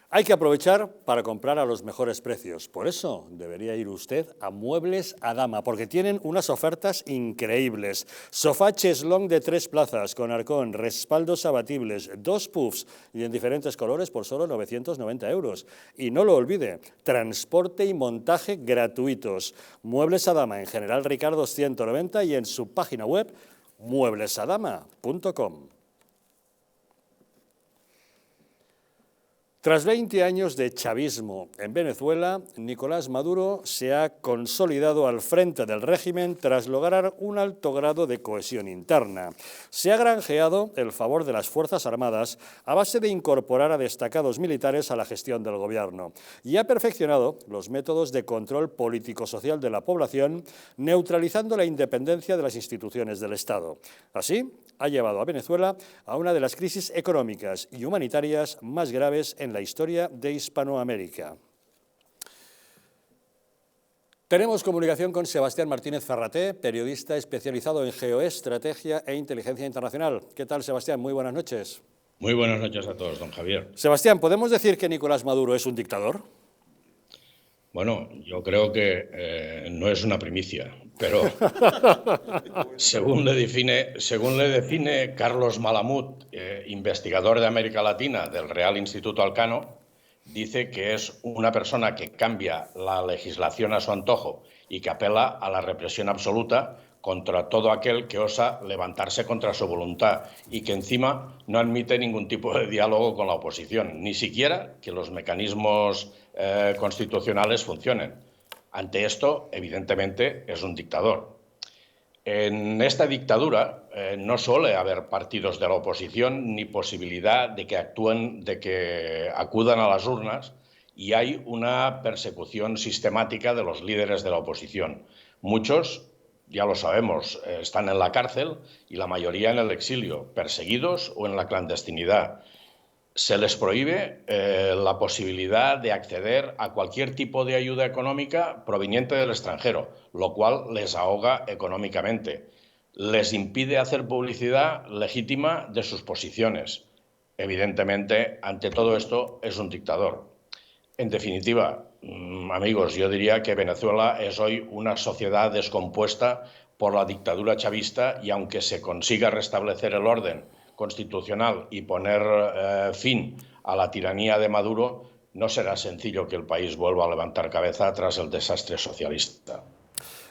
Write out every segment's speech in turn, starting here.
Hay que aprovechar para comprar a los mejores precios. Por eso debería ir usted a Muebles a Dama, porque tienen unas ofertas increíbles. Sofá cheslong de 3 plazas, con arcón, respaldos abatibles, 2 puffs y en diferentes colores por solo 990 euros. Y no lo olvide, transporte y montaje gratuitos. Muebles a Dama en General Ricardo 190 y en su página web mueblesadama.com. Tras 20 años de chavismo en Venezuela, Nicolás Maduro se ha consolidado al frente del régimen tras lograr un alto grado de cohesión interna. Se ha granjeado el favor de las Fuerzas Armadas a base de incorporar a destacados militares a la gestión del gobierno y ha perfeccionado los métodos de control político-social de la población, neutralizando la independencia de las instituciones del Estado. Así, ha llevado a Venezuela a una de las crisis económicas y humanitarias más graves en la historia de Hispanoamérica. Tenemos comunicación con Sebastián Martínez Ferraté, periodista especializado en geoestrategia e inteligencia internacional. ¿Qué tal, Sebastián? Muy buenas noches. Muy buenas noches a todos, don Javier. Sebastián, ¿podemos decir que Nicolás Maduro es un dictador? Bueno, yo creo que no es una primicia, pero según le define Carlos Malamud, investigador de América Latina del Real Instituto Elcano, dice que es una persona que cambia la legislación a su antojo y que apela a la represión absoluta contra todo aquel que osa levantarse contra su voluntad y que encima no admite ningún tipo de diálogo con la oposición, ni siquiera que los mecanismos constitucionales funcionen. Ante esto, evidentemente, es un dictador. En esta dictadura no suele haber partidos de la oposición ni posibilidad de que acudan a las urnas, y hay una persecución sistemática de los líderes de la oposición. Muchos, ya lo sabemos, están en la cárcel y la mayoría en el exilio, perseguidos o en la clandestinidad. Se les prohíbe la posibilidad de acceder a cualquier tipo de ayuda económica proveniente del extranjero, lo cual les ahoga económicamente. Les impide hacer publicidad legítima de sus posiciones. Evidentemente, ante todo esto, es un dictador. En definitiva, amigos, yo diría que Venezuela es hoy una sociedad descompuesta por la dictadura chavista, y aunque se consiga restablecer el orden constitucional y poner fin a la tiranía de Maduro, no será sencillo que el país vuelva a levantar cabeza tras el desastre socialista.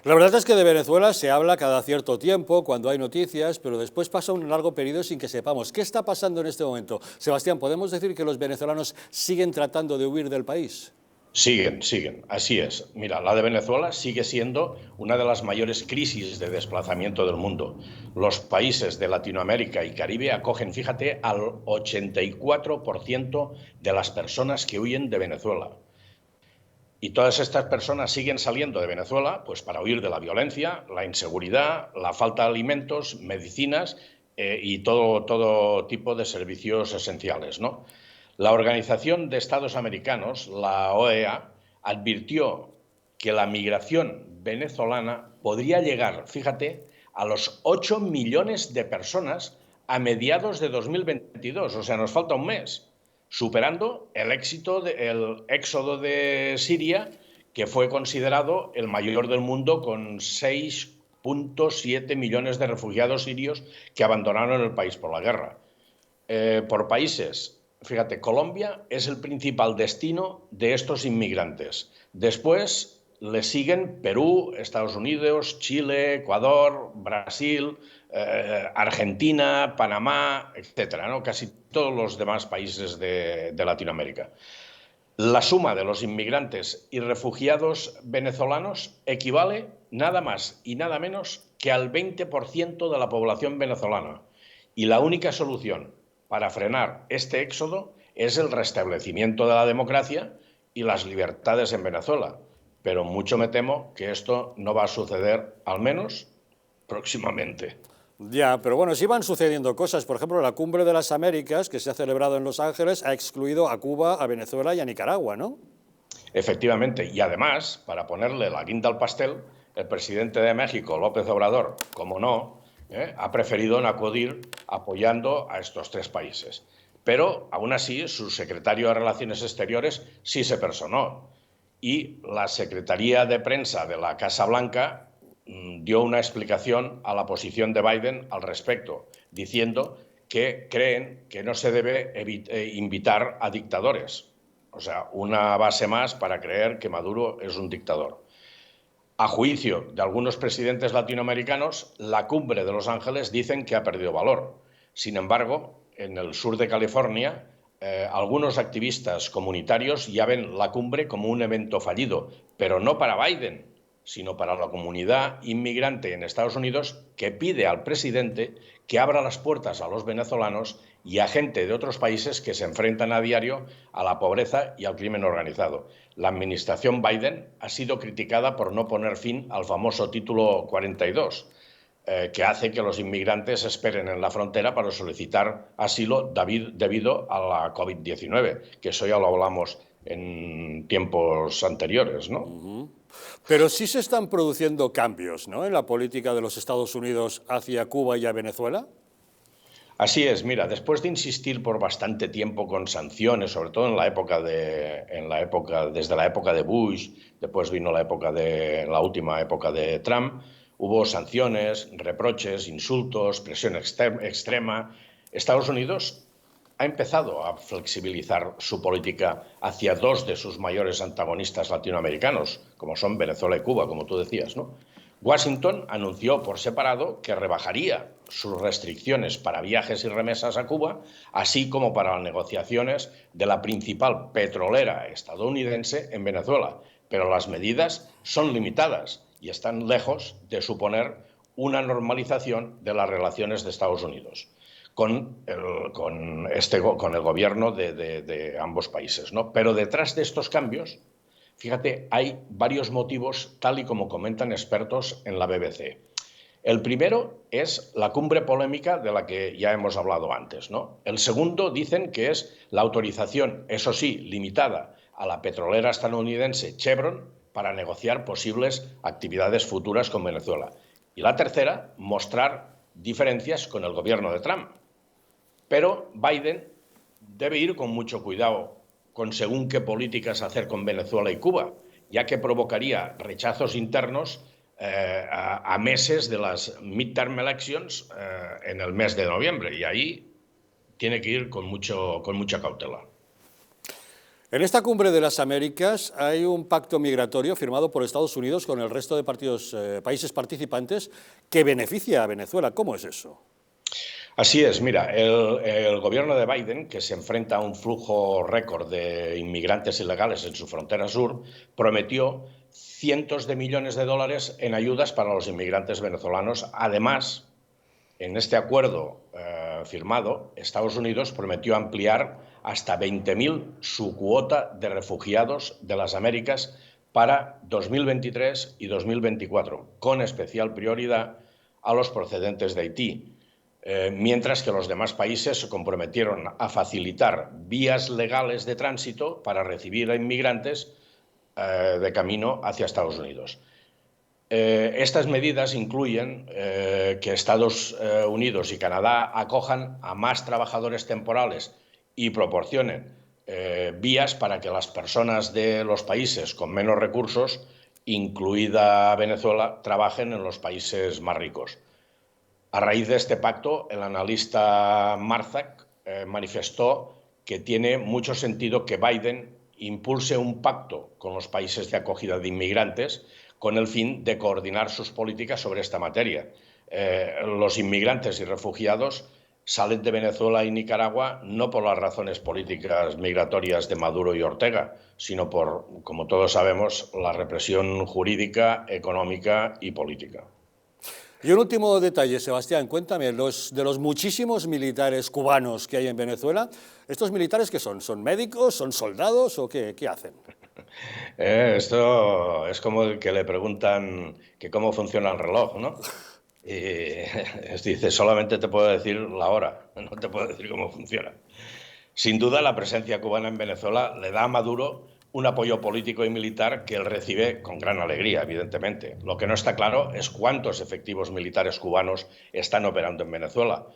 La verdad es que de Venezuela se habla cada cierto tiempo, cuando hay noticias, pero después pasa un largo periodo sin que sepamos qué está pasando en este momento. Sebastián, ¿podemos decir que los venezolanos siguen tratando de huir del país? Siguen, así es. Mira, la de Venezuela sigue siendo una de las mayores crisis de desplazamiento del mundo. Los países de Latinoamérica y Caribe acogen, fíjate, al 84% de las personas que huyen de Venezuela. Y todas estas personas siguen saliendo de Venezuela pues para huir de la violencia, la inseguridad, la falta de alimentos, medicinas y todo tipo de servicios esenciales, ¿no? La Organización de Estados Americanos, la OEA, advirtió que la migración venezolana podría llegar, fíjate, a los 8 millones de personas a mediados de 2022, o sea, nos falta un mes, superando el éxodo de Siria, que fue considerado el mayor del mundo, con 6,7 millones de refugiados sirios que abandonaron el país por la guerra. Por países, fíjate, Colombia es el principal destino de estos inmigrantes. Después le siguen Perú, Estados Unidos, Chile, Ecuador, Brasil, Argentina, Panamá, etcétera, ¿no? Casi todos los demás países de Latinoamérica. La suma de los inmigrantes y refugiados venezolanos equivale nada más y nada menos que al 20% de la población venezolana. Y la única solución para frenar este éxodo es el restablecimiento de la democracia y las libertades en Venezuela. Pero mucho me temo que esto no va a suceder, al menos próximamente. Ya, pero bueno, sí van sucediendo cosas. Por ejemplo, la Cumbre de las Américas, que se ha celebrado en Los Ángeles, ha excluido a Cuba, a Venezuela y a Nicaragua, ¿no? Efectivamente, y además, para ponerle la guinda al pastel, el presidente de México, López Obrador, como no, ha preferido no acudir apoyando a estos 3 países. pero aún así su secretario de Relaciones Exteriores sí se personó. Y la Secretaría de Prensa de la Casa Blanca dio una explicación a la posición de Biden al respecto, diciendo que creen que no se debe invitar a dictadores. O sea, una base más para creer que Maduro es un dictador. A juicio de algunos presidentes latinoamericanos, la cumbre de Los Ángeles dicen que ha perdido valor. Sin embargo, en el sur de California, algunos activistas comunitarios ya ven la cumbre como un evento fallido, pero no para Biden, sino para la comunidad inmigrante en Estados Unidos, que pide al presidente que abra las puertas a los venezolanos y a gente de otros países que se enfrentan a diario a la pobreza y al crimen organizado. La administración Biden ha sido criticada por no poner fin al famoso Título 42, que hace que los inmigrantes esperen en la frontera para solicitar asilo debido a la COVID-19, que eso ya lo hablamos en tiempos anteriores, ¿no? Pero sí se están produciendo cambios, ¿no?, en la política de los Estados Unidos hacia Cuba y a Venezuela. Así es, mira, después de insistir por bastante tiempo con sanciones, sobre todo desde la época de Bush, después vino la última época de Trump, hubo sanciones, reproches, insultos, presión extrema. Estados Unidos ha empezado a flexibilizar su política hacia dos de sus mayores antagonistas latinoamericanos, como son Venezuela y Cuba, como tú decías, ¿no? Washington anunció por separado que rebajaría sus restricciones para viajes y remesas a Cuba, así como para las negociaciones de la principal petrolera estadounidense en Venezuela. Pero las medidas son limitadas y están lejos de suponer una normalización de las relaciones de Estados Unidos con el gobierno de ambos países, ¿no? Pero detrás de estos cambios, fíjate, hay varios motivos, tal y como comentan expertos en la BBC. El primero es la cumbre polémica de la que ya hemos hablado antes, ¿no? El segundo dicen que es la autorización, eso sí, limitada a la petrolera estadounidense Chevron para negociar posibles actividades futuras con Venezuela. Y la tercera, mostrar diferencias con el gobierno de Trump. Pero Biden debe ir con mucho cuidado con según qué políticas hacer con Venezuela y Cuba, ya que provocaría rechazos internos a meses de las midterm elections en el mes de noviembre, y ahí tiene que ir con mucha cautela. En esta cumbre de las Américas hay un pacto migratorio firmado por Estados Unidos con el resto de países participantes que beneficia a Venezuela. ¿Cómo es eso? Así es, mira, el gobierno de Biden, que se enfrenta a un flujo récord de inmigrantes ilegales en su frontera sur, prometió cientos de millones de dólares en ayudas para los inmigrantes venezolanos. Además, en este acuerdo firmado, Estados Unidos prometió ampliar hasta 20.000 su cuota de refugiados de las Américas para 2023 y 2024, con especial prioridad a los procedentes de Haití. Mientras que los demás países se comprometieron a facilitar vías legales de tránsito para recibir a inmigrantes de camino hacia Estados Unidos. Estas medidas incluyen que Estados Unidos y Canadá acojan a más trabajadores temporales y proporcionen vías para que las personas de los países con menos recursos, incluida Venezuela, trabajen en los países más ricos. A raíz de este pacto, el analista Marzak manifestó que tiene mucho sentido que Biden impulse un pacto con los países de acogida de inmigrantes con el fin de coordinar sus políticas sobre esta materia. Los inmigrantes y refugiados salen de Venezuela y Nicaragua no por las razones políticas migratorias de Maduro y Ortega, sino por, como todos sabemos, la represión jurídica, económica y política. Y un último detalle, Sebastián, cuéntame, de los muchísimos militares cubanos que hay en Venezuela, ¿estos militares qué son? ¿Son médicos? ¿Son soldados? ¿O qué hacen? Esto es como el que le preguntan que cómo funciona el reloj, ¿no? Y dice, solamente te puedo decir la hora, no te puedo decir cómo funciona. Sin duda, la presencia cubana en Venezuela le da a Maduro un apoyo político y militar que él recibe con gran alegría, evidentemente. Lo que no está claro es cuántos efectivos militares cubanos están operando en Venezuela,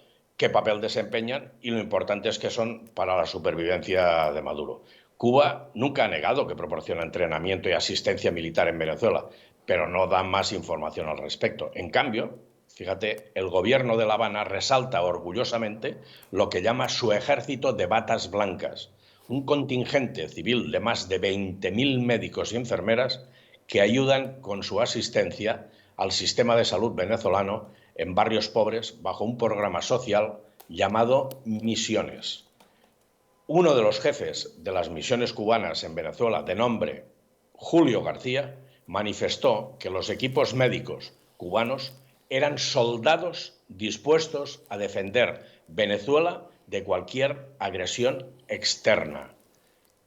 qué papel desempeñan y lo importantes que son para la supervivencia de Maduro. Cuba nunca ha negado que proporciona entrenamiento y asistencia militar en Venezuela, pero no da más información al respecto. En cambio, fíjate, el gobierno de La Habana resalta orgullosamente lo que llama su ejército de batas blancas, un contingente civil de más de 20.000 médicos y enfermeras que ayudan con su asistencia al sistema de salud venezolano en barrios pobres bajo un programa social llamado Misiones. Uno de los jefes de las misiones cubanas en Venezuela, de nombre Julio García, manifestó que los equipos médicos cubanos eran soldados dispuestos a defender Venezuela de cualquier agresión externa.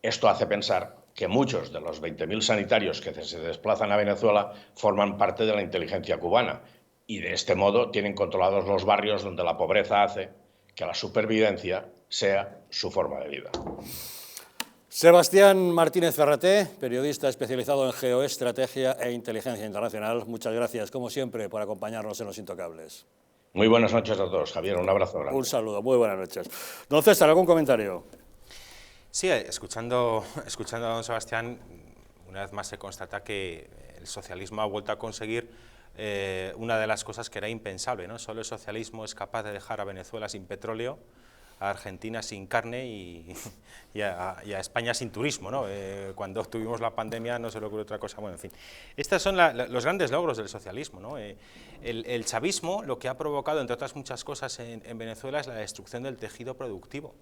Esto hace pensar que muchos de los 20.000 sanitarios que se desplazan a Venezuela forman parte de la inteligencia cubana y de este modo tienen controlados los barrios donde la pobreza hace que la supervivencia sea su forma de vida. Sebastián Martínez Ferraté, periodista especializado en geoestrategia e inteligencia internacional, muchas gracias, como siempre, por acompañarnos en Los Intocables. Muy buenas noches a todos, Javier, un abrazo grande. Un saludo, muy buenas noches. Don César, ¿algún comentario? Sí, escuchando a don Sebastián, una vez más se constata que el socialismo ha vuelto a conseguir una de las cosas que era impensable, ¿no? Solo el socialismo es capaz de dejar a Venezuela sin petróleo, a Argentina sin carne y a España sin turismo, ¿no? Cuando tuvimos la pandemia no se le ocurrió otra cosa. Bueno, en fin, estos son los grandes logros del socialismo, ¿no? El chavismo lo que ha provocado, entre otras muchas cosas, en Venezuela es la destrucción del tejido productivo.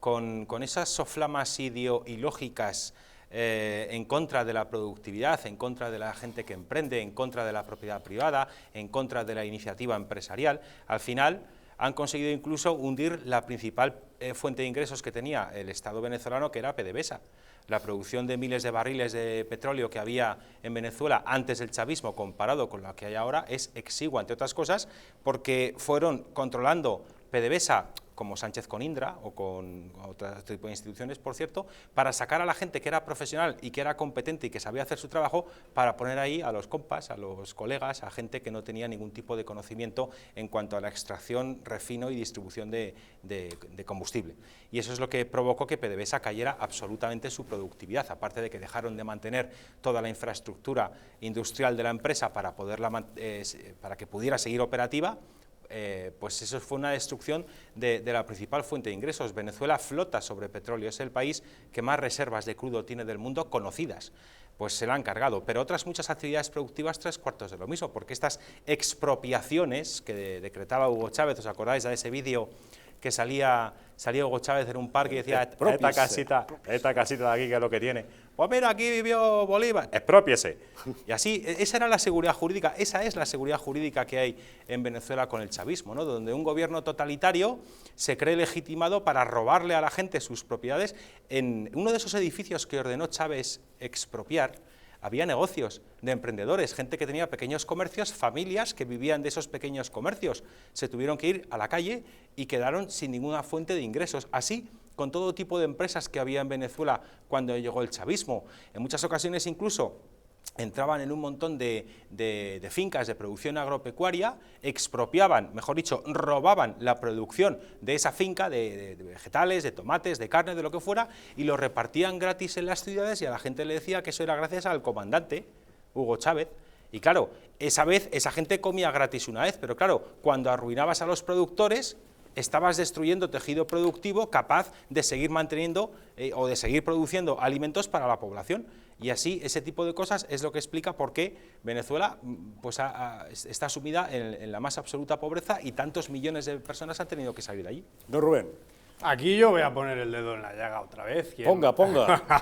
Con esas soflamas ideológicas en contra de la productividad, en contra de la gente que emprende, en contra de la propiedad privada, en contra de la iniciativa empresarial, al final han conseguido incluso hundir la principal fuente de ingresos que tenía el Estado venezolano, que era PDVSA. La producción de miles de barriles de petróleo que había en Venezuela antes del chavismo comparado con la que hay ahora es exigua, entre otras cosas, porque fueron controlando PDVSA, como Sánchez con Indra o con otro tipo de instituciones, por cierto, para sacar a la gente que era profesional y que era competente y que sabía hacer su trabajo, para poner ahí a los compas, a los colegas, a gente que no tenía ningún tipo de conocimiento en cuanto a la extracción, refino y distribución de combustible. Y eso es lo que provocó que PDVSA cayera absolutamente su productividad, aparte de que dejaron de mantener toda la infraestructura industrial de la empresa para que pudiera seguir operativa. Pues eso fue una destrucción de la principal fuente de ingresos. Venezuela flota sobre petróleo, es el país que más reservas de crudo tiene del mundo conocidas, pues se la han cargado, pero otras muchas actividades productivas 3/4 de lo mismo, porque estas expropiaciones que decretaba Hugo Chávez, ¿os acordáis de ese vídeo que salía Hugo Chávez en un parque y decía, esta casita de aquí que es lo que tiene? Pues mira, aquí vivió Bolívar, expropiese. Y así, esa era la seguridad jurídica, esa es la seguridad jurídica que hay en Venezuela con el chavismo, ¿no? Donde un gobierno totalitario se cree legitimado para robarle a la gente sus propiedades. En uno de esos edificios que ordenó Chávez expropiar, había negocios de emprendedores, gente que tenía pequeños comercios, familias que vivían de esos pequeños comercios. Se tuvieron que ir a la calle y quedaron sin ninguna fuente de ingresos. Así, con todo tipo de empresas que había en Venezuela cuando llegó el chavismo. En muchas ocasiones incluso entraban en un montón de fincas de producción agropecuaria, expropiaban, mejor dicho, robaban la producción de esa finca, de vegetales, de tomates, de carne, de lo que fuera, y lo repartían gratis en las ciudades y a la gente le decía que eso era gracias al comandante, Hugo Chávez. Y claro, esa vez esa gente comía gratis una vez, pero claro, cuando arruinabas a los productores, estabas destruyendo tejido productivo capaz de seguir manteniendo o de seguir produciendo alimentos para la población. Y así, ese tipo de cosas es lo que explica por qué Venezuela pues, está sumida en la más absoluta pobreza y tantos millones de personas han tenido que salir de allí. Don Rubén. Aquí yo voy a poner el dedo en la llaga otra vez. Ponga.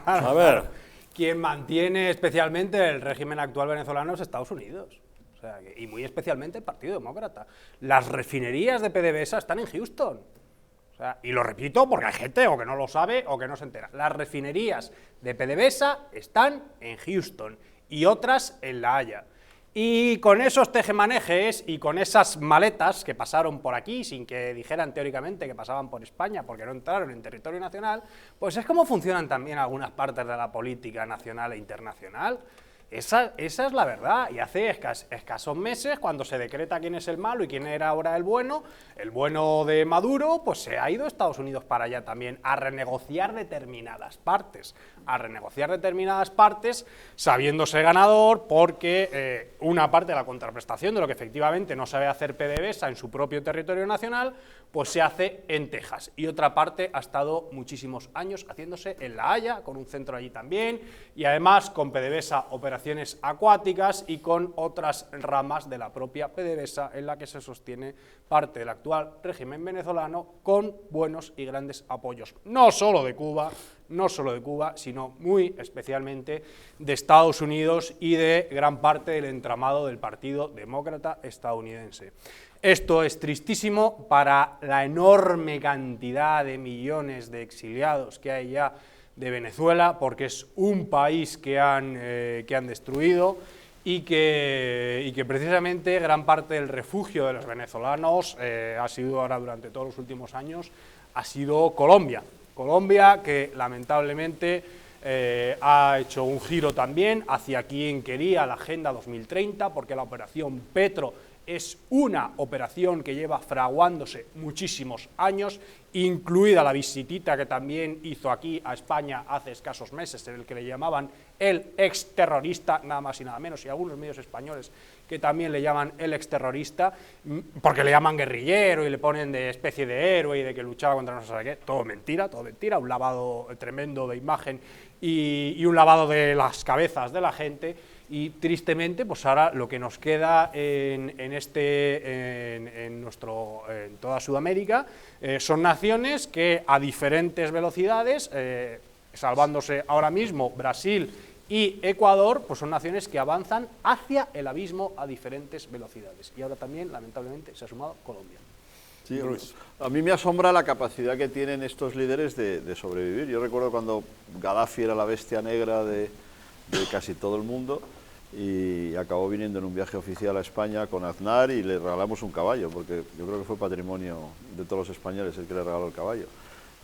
A ver. Quien mantiene especialmente el régimen actual venezolano es Estados Unidos. O sea, y muy especialmente el Partido Demócrata. Las refinerías de PDVSA están en Houston. O sea, y lo repito porque hay gente o que no lo sabe o que no se entera. Las refinerías de PDVSA están en Houston y otras en La Haya. Y con esos tejemanejes y con esas maletas que pasaron por aquí sin que dijeran teóricamente que pasaban por España porque no entraron en territorio nacional, pues es como funcionan también algunas partes de la política nacional e internacional. Esa es la verdad, y hace escasos meses, cuando se decreta quién es el malo y quién era ahora el bueno de Maduro, pues se ha ido a Estados Unidos para allá también a renegociar determinadas partes, sabiéndose ganador, porque una parte de la contraprestación de lo que efectivamente no sabe hacer PDVSA en su propio territorio nacional, pues se hace en Texas, y otra parte ha estado muchísimos años haciéndose en La Haya, con un centro allí también, y además con PDVSA operaciones acuáticas y con otras ramas de la propia PDVSA en la que se sostiene parte del actual régimen venezolano con buenos y grandes apoyos, no solo de Cuba, sino muy especialmente de Estados Unidos y de gran parte del entramado del Partido Demócrata estadounidense. Esto es tristísimo para la enorme cantidad de millones de exiliados que hay ya de Venezuela, porque es un país que han destruido y que precisamente gran parte del refugio de los venezolanos ha sido ahora durante todos los últimos años, ha sido Colombia, que lamentablemente ha hecho un giro también hacia quien quería la Agenda 2030, porque la operación Petro es una operación que lleva fraguándose muchísimos años, incluida la visitita que también hizo aquí a España hace escasos meses, en el que le llamaban el exterrorista, nada más y nada menos, y algunos medios españoles que también le llaman el exterrorista, porque le llaman guerrillero y le ponen de especie de héroe y de que luchaba contra no sé qué, todo mentira, un lavado tremendo de imagen y un lavado de las cabezas de la gente. Y tristemente, pues ahora lo que nos queda en toda Sudamérica son naciones que a diferentes velocidades, salvándose ahora mismo Brasil y Ecuador, pues son naciones que avanzan hacia el abismo a diferentes velocidades. Y ahora también, lamentablemente, se ha sumado Colombia. Sí, a mí me asombra la capacidad que tienen estos líderes de sobrevivir. Yo recuerdo cuando Gaddafi era la bestia negra de casi todo el mundo, y acabó viniendo en un viaje oficial a España con Aznar y le regalamos un caballo, porque yo creo que fue patrimonio de todos los españoles el que le regaló el caballo.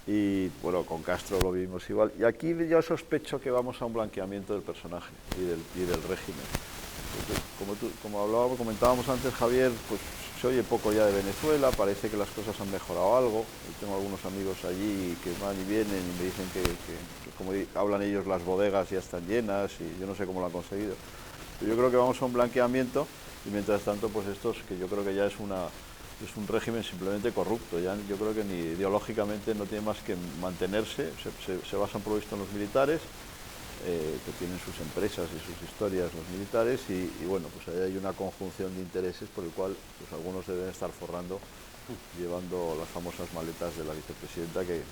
Y bueno, con Castro lo vivimos igual. Y aquí yo sospecho que vamos a un blanqueamiento del personaje y del régimen. Porque como comentábamos antes, Javier, pues se oye poco ya de Venezuela, parece que las cosas han mejorado algo. Yo tengo algunos amigos allí que van y vienen y me dicen que como hablan ellos, las bodegas ya están llenas y yo no sé cómo lo han conseguido. Yo creo que vamos a un blanqueamiento y mientras tanto, pues estos, que yo creo que ya es un régimen simplemente corrupto, ya yo creo que ni ideológicamente no tiene más que mantenerse, se basan por lo visto en los militares, que tienen sus empresas y sus historias los militares y bueno, pues ahí hay una conjunción de intereses por el cual pues algunos deben estar forrando llevando las famosas maletas de la vicepresidenta que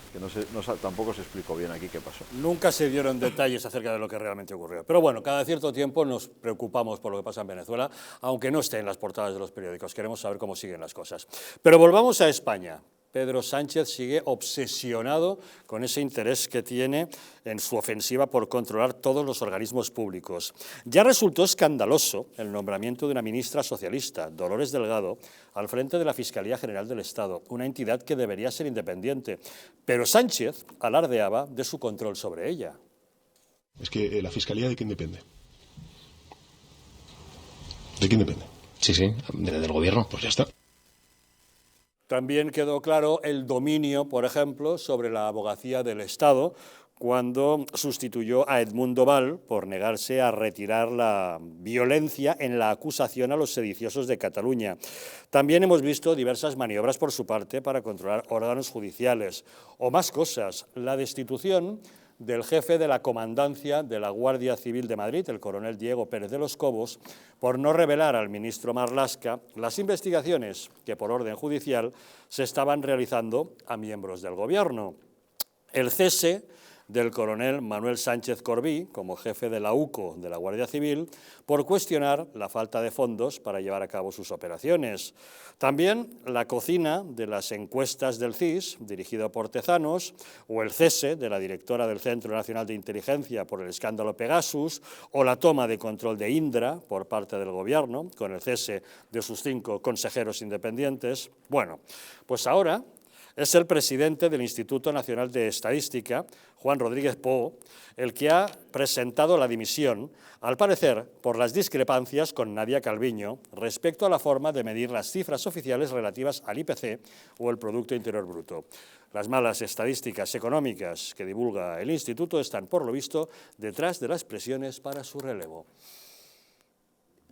tampoco se explicó bien aquí qué pasó. Nunca se dieron detalles acerca de lo que realmente ocurrió. Pero bueno, cada cierto tiempo nos preocupamos por lo que pasa en Venezuela, aunque no esté en las portadas de los periódicos. Queremos saber cómo siguen las cosas. Pero volvamos a España. Pedro Sánchez sigue obsesionado con ese interés que tiene en su ofensiva por controlar todos los organismos públicos. Ya resultó escandaloso el nombramiento de una ministra socialista, Dolores Delgado, al frente de la Fiscalía General del Estado, una entidad que debería ser independiente, pero Sánchez alardeaba de su control sobre ella. Es que la Fiscalía, ¿de quién depende? ¿De quién depende? Sí, del gobierno, pues ya está. También quedó claro el dominio, por ejemplo, sobre la abogacía del Estado, cuando sustituyó a Edmundo Val por negarse a retirar la violencia en la acusación a los sediciosos de Cataluña. También hemos visto diversas maniobras por su parte para controlar órganos judiciales. O más cosas, la destitución del jefe de la comandancia de la Guardia Civil de Madrid, el coronel Diego Pérez de los Cobos, por no revelar al ministro Marlaska las investigaciones que por orden judicial se estaban realizando a miembros del gobierno. El cese del coronel Manuel Sánchez Corbí, como jefe de la UCO de la Guardia Civil, por cuestionar la falta de fondos para llevar a cabo sus operaciones. También la cocina de las encuestas del CIS, dirigido por Tezanos, o el cese de la directora del Centro Nacional de Inteligencia por el escándalo Pegasus, o la toma de control de Indra por parte del Gobierno, con el cese de sus 5 consejeros independientes. Bueno, pues ahora Es el presidente del Instituto Nacional de Estadística, Juan Rodríguez Pou, el que ha presentado la dimisión, al parecer por las discrepancias con Nadia Calviño respecto a la forma de medir las cifras oficiales relativas al IPC o el Producto Interior Bruto. Las malas estadísticas económicas que divulga el Instituto están, por lo visto, detrás de las presiones para su relevo.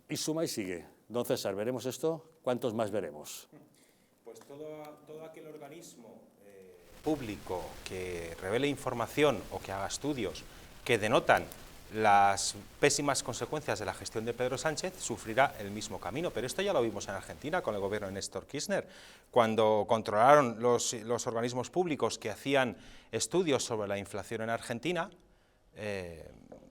Y suma y sigue. Don César, ¿veremos esto? ¿Cuántos más veremos? Pues todo aquel organismo público que revele información o que haga estudios que denotan las pésimas consecuencias de la gestión de Pedro Sánchez sufrirá el mismo camino. Pero esto ya lo vimos en Argentina con el gobierno de Néstor Kirchner, cuando controlaron los organismos públicos que hacían estudios sobre la inflación en Argentina.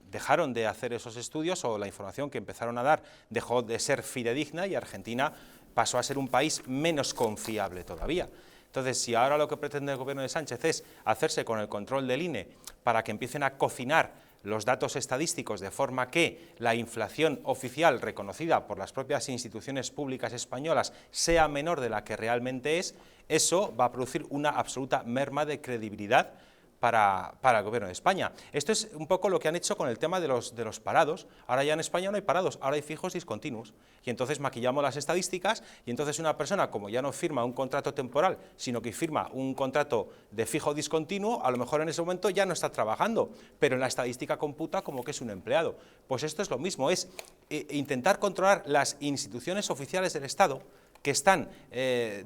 Dejaron de hacer esos estudios, o la información que empezaron a dar dejó de ser fidedigna y Argentina pasó a ser un país menos confiable todavía. Entonces, si ahora lo que pretende el gobierno de Sánchez es hacerse con el control del INE para que empiecen a cocinar los datos estadísticos de forma que la inflación oficial reconocida por las propias instituciones públicas españolas sea menor de la que realmente es, eso va a producir una absoluta merma de credibilidad para el gobierno de España. Esto es un poco lo que han hecho con el tema de los parados. Ahora ya en España no hay parados, ahora hay fijos discontinuos. Y entonces maquillamos las estadísticas y entonces una persona, como ya no firma un contrato temporal, sino que firma un contrato de fijo discontinuo, a lo mejor en ese momento ya no está trabajando, pero en la estadística computa como que es un empleado. Pues esto es lo mismo, es intentar controlar las instituciones oficiales del Estado que están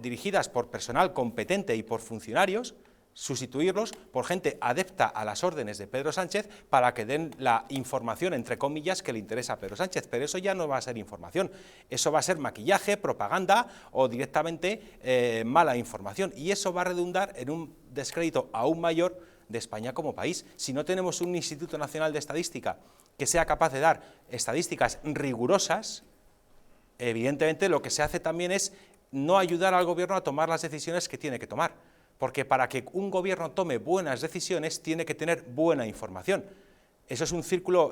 dirigidas por personal competente y por funcionarios, sustituirlos por gente adepta a las órdenes de Pedro Sánchez para que den la información, entre comillas, que le interesa a Pedro Sánchez. Pero eso ya no va a ser información, eso va a ser maquillaje, propaganda o directamente mala información. Y eso va a redundar en un descrédito aún mayor de España como país. Si no tenemos un Instituto Nacional de Estadística que sea capaz de dar estadísticas rigurosas, evidentemente lo que se hace también es no ayudar al gobierno a tomar las decisiones que tiene que tomar. Porque para que un gobierno tome buenas decisiones tiene que tener buena información. Eso es un círculo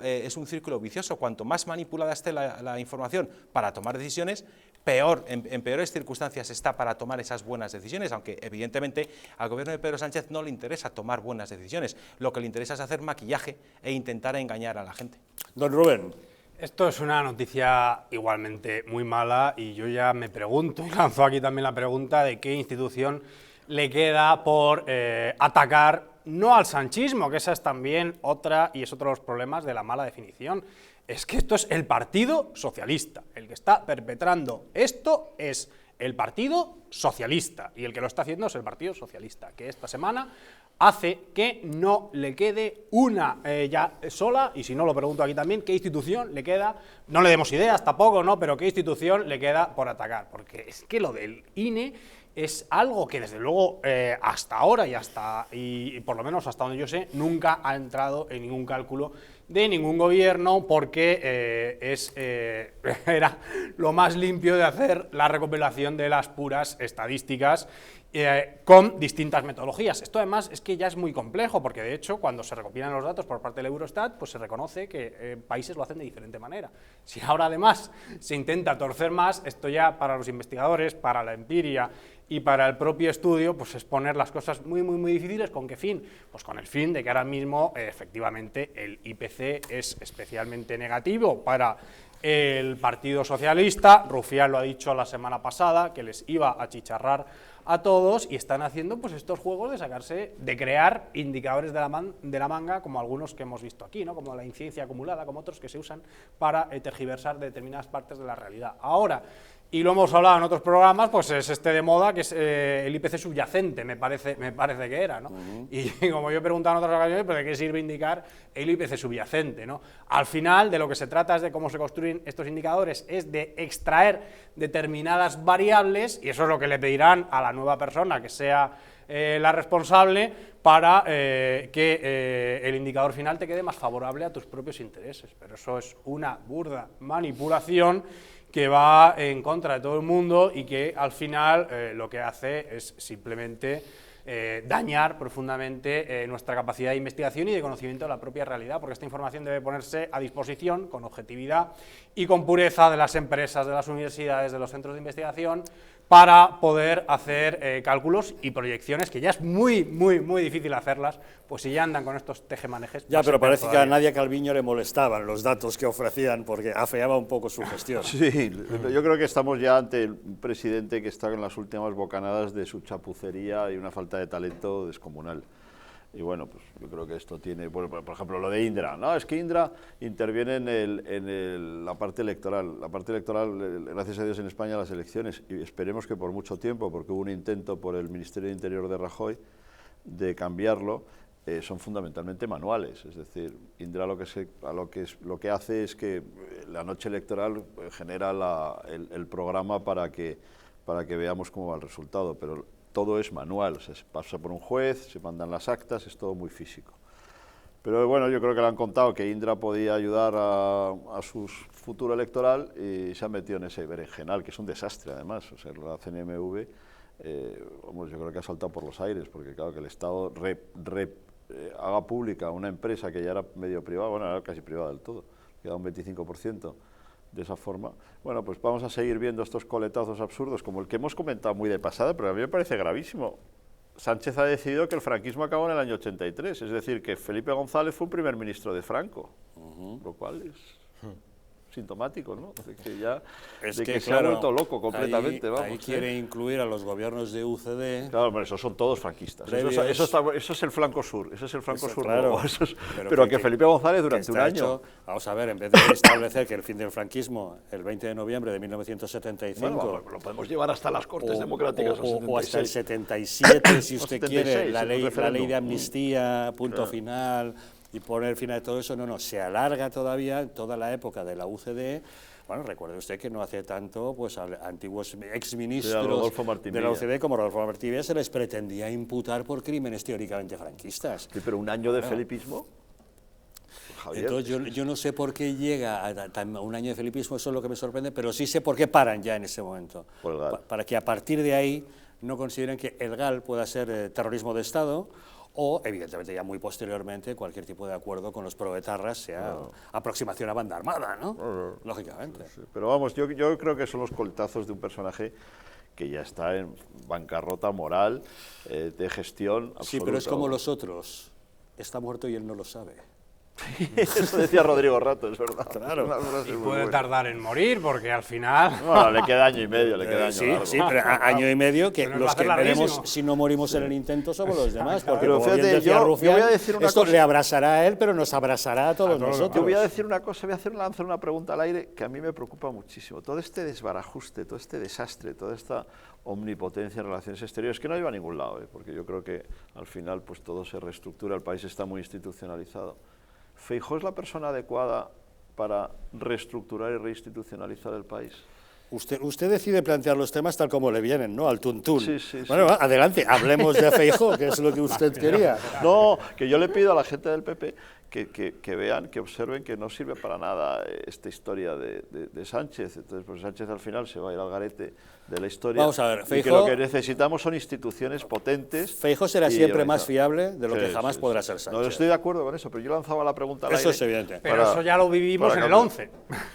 vicioso. Cuanto más manipulada esté la información para tomar decisiones, en peores circunstancias está para tomar esas buenas decisiones, aunque evidentemente al gobierno de Pedro Sánchez no le interesa tomar buenas decisiones. Lo que le interesa es hacer maquillaje e intentar engañar a la gente. Don Rubén. Esto es una noticia igualmente muy mala y yo ya me pregunto, y lanzo aquí también la pregunta de qué institución le queda por atacar, no al sanchismo, que esa es también otra, y es otro de los problemas de la mala definición, es que esto es el Partido Socialista, el que está perpetrando esto es el Partido Socialista, y el que lo está haciendo es el Partido Socialista, que esta semana hace que no le quede una ya sola, y si no lo pregunto aquí también, ¿qué institución le queda? No le demos ideas tampoco, ¿no? Pero ¿qué institución le queda por atacar? Porque es que lo del INE es algo que desde luego hasta ahora y por lo menos hasta donde yo sé, nunca ha entrado en ningún cálculo de ningún gobierno porque era lo más limpio de hacer la recopilación de las puras estadísticas con distintas metodologías. Esto además es que ya es muy complejo porque de hecho cuando se recopilan los datos por parte del Eurostat pues se reconoce que países lo hacen de diferente manera. Si ahora además se intenta torcer más, esto ya para los investigadores, para la empiria y para el propio estudio, pues es poner las cosas muy difíciles. ¿Con qué fin? Pues con el fin de que ahora mismo, efectivamente, el IPC es especialmente negativo para el Partido Socialista. Rufián lo ha dicho la semana pasada, que les iba a achicharrar a todos, y están haciendo pues estos juegos de crear indicadores de la manga, como algunos que hemos visto aquí, ¿no? Como la incidencia acumulada, como otros que se usan para tergiversar determinadas partes de la realidad. Ahora, y lo hemos hablado en otros programas, pues es de moda, que es el IPC subyacente, me parece que era, ¿no? Y como yo he preguntado en otras ocasiones, pues ¿de qué sirve indicar el IPC subyacente, ¿no? Al final, de lo que se trata es de cómo se construyen estos indicadores, es de extraer determinadas variables, y eso es lo que le pedirán a la nueva persona que sea la responsable, para que el indicador final te quede más favorable a tus propios intereses. Pero eso es una burda manipulación que va en contra de todo el mundo y que al final lo que hace es simplemente dañar profundamente nuestra capacidad de investigación y de conocimiento de la propia realidad, porque esta información debe ponerse a disposición con objetividad y con pureza de las empresas, de las universidades, de los centros de investigación, para poder hacer cálculos y proyecciones, que ya es muy difícil hacerlas, pues si ya andan con estos tejemanejes. Ya, pero parece que a Nadia Calviño le molestaban los datos que ofrecían, porque afeaba un poco su gestión. Sí, yo creo que estamos ya ante un presidente que está en las últimas bocanadas de su chapucería y una falta de talento descomunal. Y bueno, pues yo creo que esto tiene, bueno, por ejemplo, lo de Indra. No, es que Indra interviene en la parte electoral. La parte electoral, gracias a Dios en España, las elecciones, y esperemos que por mucho tiempo, porque hubo un intento por el Ministerio de Interior de Rajoy de cambiarlo, son fundamentalmente manuales. Es decir, Indra lo que hace es que la noche electoral genera el programa para que veamos cómo va el resultado, pero todo es manual, o sea, se pasa por un juez, se mandan las actas, es todo muy físico. Pero bueno, yo creo que le han contado que Indra podía ayudar a su futuro electoral y se ha metido en ese berenjenal, que es un desastre además. O sea, la CNMV, yo creo que ha saltado por los aires, porque claro, que el Estado haga pública una empresa que ya era medio privada, bueno, era casi privada del todo, queda un 25%. De esa forma, bueno, pues vamos a seguir viendo estos coletazos absurdos, como el que hemos comentado muy de pasada, pero a mí me parece gravísimo. Sánchez ha decidido que el franquismo acabó en el año 83, es decir, que Felipe González fue un primer ministro de Franco, lo cual es sintomático, ¿no? De que ya claro, se ha vuelto loco completamente. Ahí quiere incluir a los gobiernos de UCD. Claro, pero esos son todos franquistas. Eso es el flanco sur, eso es el flanco sur. Claro, pero que Felipe González durante un año... Vamos a ver, en vez de establecer que el fin del franquismo, el 20 de noviembre de 1975... Bueno, lo podemos llevar hasta las Cortes Democráticas. O hasta el 77, si usted 76, quiere, la ley de amnistía, punto final... y poner fin a todo eso, no, se alarga todavía toda la época de la UCD. Bueno, recuerde usted que no hace tanto, pues a antiguos exministros de la UCD como Rodolfo Martí Villa se les pretendía imputar por crímenes teóricamente franquistas. Sí, pero un año de felipismo... Javier, entonces yo no sé por qué llega a un año de felipismo, eso es lo que me sorprende, pero sí sé por qué paran ya en ese momento. Para que a partir de ahí no consideren que el GAL pueda ser terrorismo de Estado, o, evidentemente, ya muy posteriormente, cualquier tipo de acuerdo con los proetarras sea aproximación a banda armada, ¿no? Lógicamente. Sí, pero vamos, yo creo que son los coltazos de un personaje que ya está en bancarrota moral, de gestión absoluta. Sí, pero es como los otros, está muerto y él no lo sabe. Eso decía Rodrigo Rato, es verdad. Claro. Y puede tardar en morir, porque al final... Bueno, le queda año y medio, le queda año largo. Sí, pero año y medio, que los que veremos si no morimos en el intento somos los demás, porque pero como fíjate, bien decía Rufián, voy a decir una esto cosa. le abrazará a él, pero nos abrazará a todos nosotros. Yo voy a decir una cosa, voy a lanzar una pregunta al aire que a mí me preocupa muchísimo. Todo este desbarajuste, todo este desastre, toda esta omnipotencia en relaciones exteriores, que no lleva a ningún lado, porque yo creo que al final pues todo se reestructura, el país está muy institucionalizado. ¿Feijóo es la persona adecuada para reestructurar y reinstitucionalizar el país? Usted decide plantear los temas tal como le vienen, ¿no? Al tuntún. Sí. Bueno, adelante, hablemos de Feijóo, que es lo que usted quería. No, que yo le pido a la gente del PP que vean, que observen que no sirve para nada esta historia de Sánchez. Entonces, pues Sánchez al final se va a ir al garete de la historia. Vamos a ver, Feijóo, y que lo que necesitamos son instituciones potentes. Feijóo será siempre más fiable de lo que jamás podrá ser Sánchez. No, estoy de acuerdo con eso, pero yo lanzaba la pregunta al aire. Eso es evidente. Pero eso ya lo vivimos en el 11.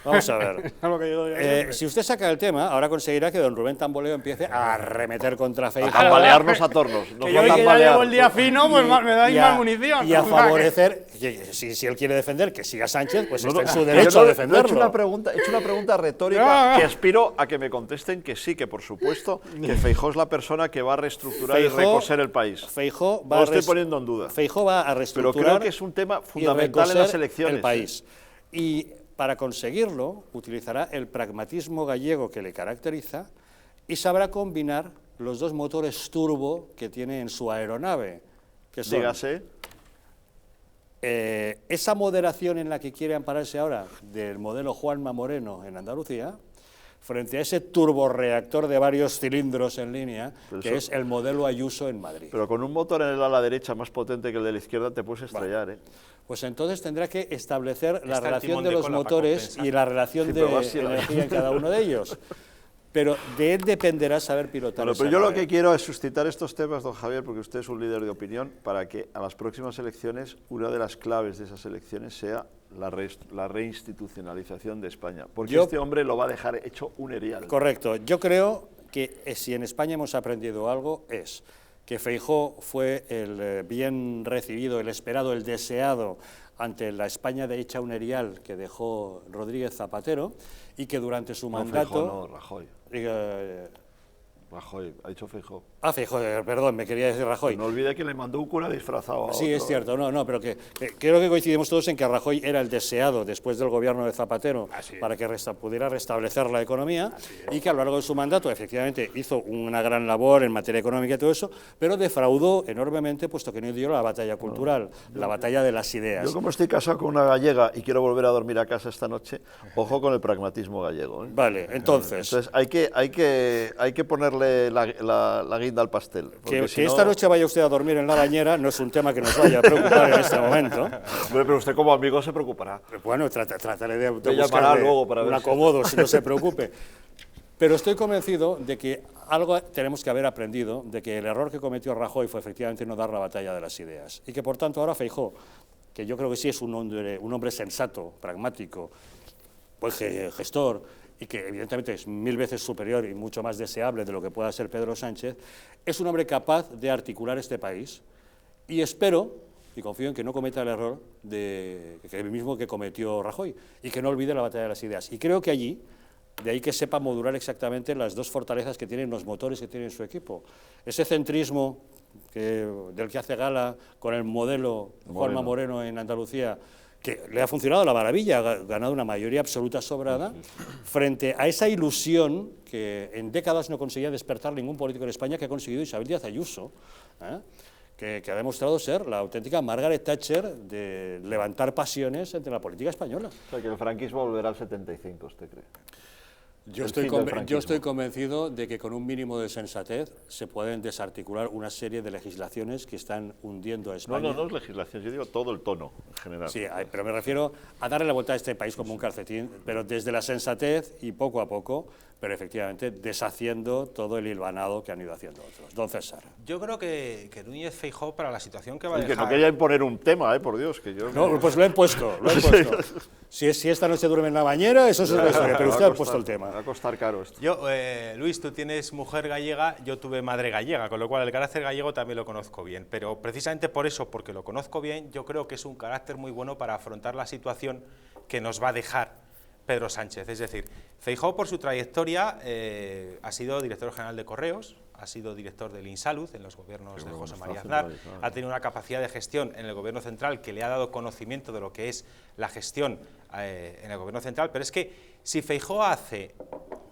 Vamos a ver. Si usted saca el tema, ahora conseguirá que don Rubén Tamboleo empiece a arremeter contra Feijóo. A tambalearnos a tornos. Que yo que ya llevo el día fino, pues me dais más munición. Y a favorecer, si él quiere defender que siga Sánchez, pues está en su derecho a defenderlo. He hecho una pregunta retórica que aspiro a que me contesten que sí, que por supuesto, que Feijóo es la persona que va a reestructurar y recoser el país. Feijóo va no lo estoy poniendo en duda. Feijóo va a reestructurar. Pero creo que es un tema fundamental en las elecciones. El país. Y para conseguirlo, utilizará el pragmatismo gallego que le caracteriza y sabrá combinar los dos motores turbo que tiene en su aeronave. Que son, dígase. Esa moderación en la que quiere ampararse ahora del modelo Juanma Moreno en Andalucía, frente a ese turborreactor de varios cilindros en línea, que es el modelo Ayuso en Madrid. Pero con un motor en el ala derecha más potente que el de la izquierda te puedes estrellar, Pues entonces tendrá que establecer la relación de los motores y la relación de energía en cada uno de ellos. Pero de él dependerá saber pilotar. Bueno, pero yo lo que quiero es suscitar estos temas, don Javier, porque usted es un líder de opinión, para que a las próximas elecciones, una de las claves de esas elecciones sea la reinstitucionalización de España. Porque este hombre lo va a dejar hecho un erial. Correcto. Yo creo que si en España hemos aprendido algo es que Feijóo fue el bien recibido, el esperado, el deseado ante la España de Echaunerial que dejó Rodríguez Zapatero y que durante su mandato... Feijóo, no, Rajoy. Rajoy, ha dicho Feijóo. Ah, Feijóo, perdón, me quería decir Rajoy. No olvide que le mandó un cura disfrazado a Sí, otro. es cierto, no, pero que creo que coincidimos todos en que Rajoy era el deseado después del gobierno de Zapatero para que pudiera restablecer la economía y que a lo largo de su mandato efectivamente hizo una gran labor en materia económica y todo eso, pero defraudó enormemente puesto que no dio la batalla cultural, la batalla de las ideas. Yo como estoy casado con una gallega y quiero volver a dormir a casa esta noche, ojo con el pragmatismo gallego. Vale, entonces hay que ponerle la guinda al pastel. Que Si no... esta noche vaya usted a dormir en la bañera no es un tema que nos vaya a preocupar en este momento. Pero usted como amigo se preocupará. Bueno, trataré de buscarle luego para un acomodo, si no se preocupe. Pero estoy convencido de que algo tenemos que haber aprendido, de que el error que cometió Rajoy fue efectivamente no dar la batalla de las ideas. Y que por tanto ahora Feijóo, que yo creo que sí es un hombre sensato, pragmático, pues gestor, y que evidentemente es 1000 veces superior y mucho más deseable de lo que pueda ser Pedro Sánchez, es un hombre capaz de articular este país y espero y confío en que no cometa el error el mismo que cometió Rajoy y que no olvide la batalla de las ideas. Y creo que allí, de ahí que sepa modular exactamente las dos fortalezas que tienen los motores que tiene su equipo. Ese centrismo del que hace gala con el modelo Juanma Moreno en Andalucía, que le ha funcionado a la maravilla, ha ganado una mayoría absoluta sobrada, frente a esa ilusión que en décadas no conseguía despertar ningún político en España, que ha conseguido Isabel Díaz Ayuso, que ha demostrado ser la auténtica Margaret Thatcher de levantar pasiones entre la política española. O sea, que el franquismo volverá al 75, ¿usted cree? Yo estoy convencido de que con un mínimo de sensatez se pueden desarticular una serie de legislaciones que están hundiendo a España. No es legislación, yo digo todo el tono en general. Sí, pero me refiero a darle la vuelta a este país como un calcetín, pero desde la sensatez y poco a poco, pero efectivamente deshaciendo todo el hilvanado que han ido haciendo otros. Don César. Yo creo que Núñez Feijóo, para la situación que va a Y dejar... que no quería imponer un tema, por Dios, que yo... No, pues lo he impuesto. Si esta noche duerme en la bañera, eso es otra historia, pero usted ha puesto el tema. Va a costar caro esto. Yo, Luis, tú tienes mujer gallega, yo tuve madre gallega, con lo cual el carácter gallego también lo conozco bien, pero precisamente por eso, porque lo conozco bien, yo creo que es un carácter muy bueno para afrontar la situación que nos va a dejar Pedro Sánchez. Es decir, Feijóo por su trayectoria ha sido director general de Correos, ha sido director del Insalud en los gobiernos de José María Aznar, ha tenido una capacidad de gestión en el gobierno central que le ha dado conocimiento de lo que es la gestión en el gobierno central, pero es que si Feijóo hace,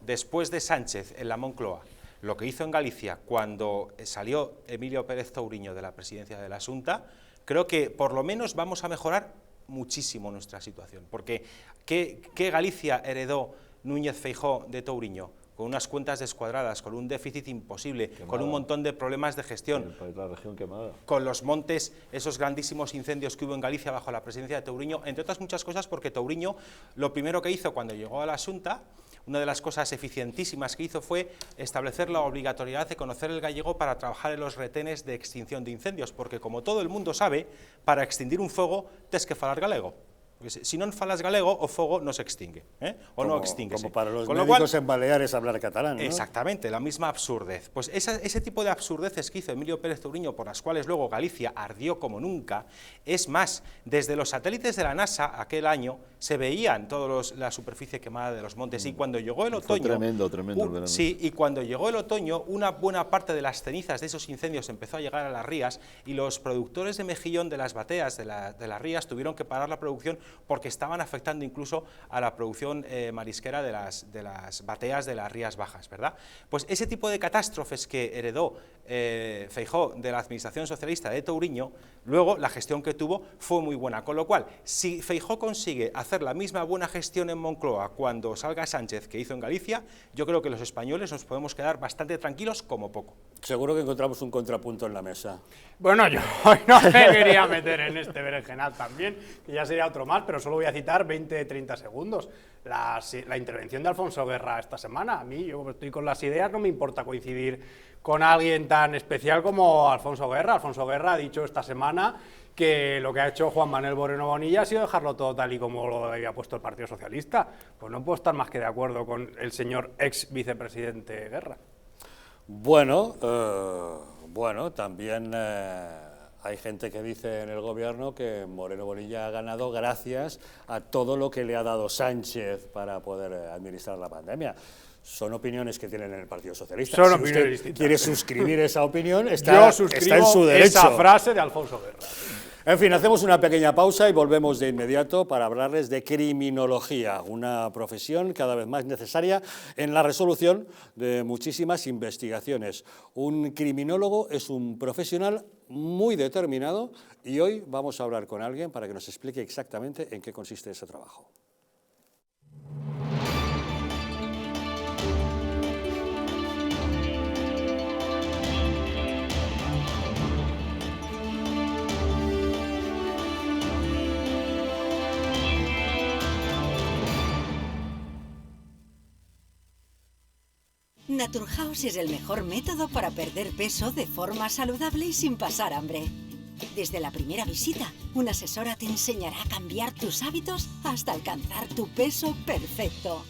después de Sánchez en la Moncloa, lo que hizo en Galicia cuando salió Emilio Pérez Touriño de la presidencia de la Xunta, creo que por lo menos vamos a mejorar muchísimo nuestra situación, porque ¿qué Galicia heredó Núñez Feijóo de Touriño? Con unas cuentas descuadradas, con un déficit imposible, con un montón de problemas de gestión, la región quemada, con los montes, esos grandísimos incendios que hubo en Galicia bajo la presidencia de Touriño, entre otras muchas cosas, porque Touriño lo primero que hizo cuando llegó a la Xunta, una de las cosas eficientísimas que hizo fue establecer la obligatoriedad de conocer el gallego para trabajar en los retenes de extinción de incendios, porque como todo el mundo sabe, para extinguir un fuego tienes que falar galego. Porque si non falas galego, o fogo no se extingue, o no extínguese. Como para los médicos en Baleares hablar catalán, ¿no? Exactamente, la misma absurdez. Pues ese tipo de absurdeces que hizo Emilio Pérez Touriño, por las cuales luego Galicia ardió como nunca, es más, desde los satélites de la NASA aquel año se veían toda la superficie quemada de los montes, y cuando llegó el otoño... Fue tremendo el verano. Sí, y cuando llegó el otoño, una buena parte de las cenizas de esos incendios empezó a llegar a las rías, y los productores de mejillón de las bateas de las rías tuvieron que parar la producción porque estaban afectando incluso a la producción marisquera de las bateas de las Rías Bajas, ¿verdad? Pues ese tipo de catástrofes que heredó Feijóo de la administración socialista de Touriño, luego la gestión que tuvo fue muy buena, con lo cual, si Feijóo consigue hacer la misma buena gestión en Moncloa cuando salga Sánchez que hizo en Galicia, yo creo que los españoles nos podemos quedar bastante tranquilos como poco. Seguro que encontramos un contrapunto en la mesa. Bueno, yo hoy no me quería meter en este berenjenal también, que ya sería otro más, pero solo voy a citar 20-30 segundos. La intervención de Alfonso Guerra esta semana. A mí, yo estoy con las ideas, no me importa coincidir con alguien tan especial como Alfonso Guerra. Alfonso Guerra ha dicho esta semana que lo que ha hecho Juan Manuel Moreno Bonilla ha sido dejarlo todo tal y como lo había puesto el Partido Socialista. Pues no puedo estar más que de acuerdo con el señor ex vicepresidente Guerra. Bueno, también hay gente que dice en el gobierno que Moreno Bonilla ha ganado gracias a todo lo que le ha dado Sánchez para poder administrar la pandemia. Son opiniones que tienen en el Partido Socialista. Son si opiniones usted distintas. quiere suscribir esa opinión, Yo está suscribo en su derecho. esa frase de Alfonso Guerra. En fin, hacemos una pequeña pausa y volvemos de inmediato para hablarles de criminología, una profesión cada vez más necesaria en la resolución de muchísimas investigaciones. Un criminólogo es un profesional muy determinado y hoy vamos a hablar con alguien para que nos explique exactamente en qué consiste ese trabajo. Naturhaus es el mejor método para perder peso de forma saludable y sin pasar hambre. Desde la primera visita, una asesora te enseñará a cambiar tus hábitos hasta alcanzar tu peso perfecto.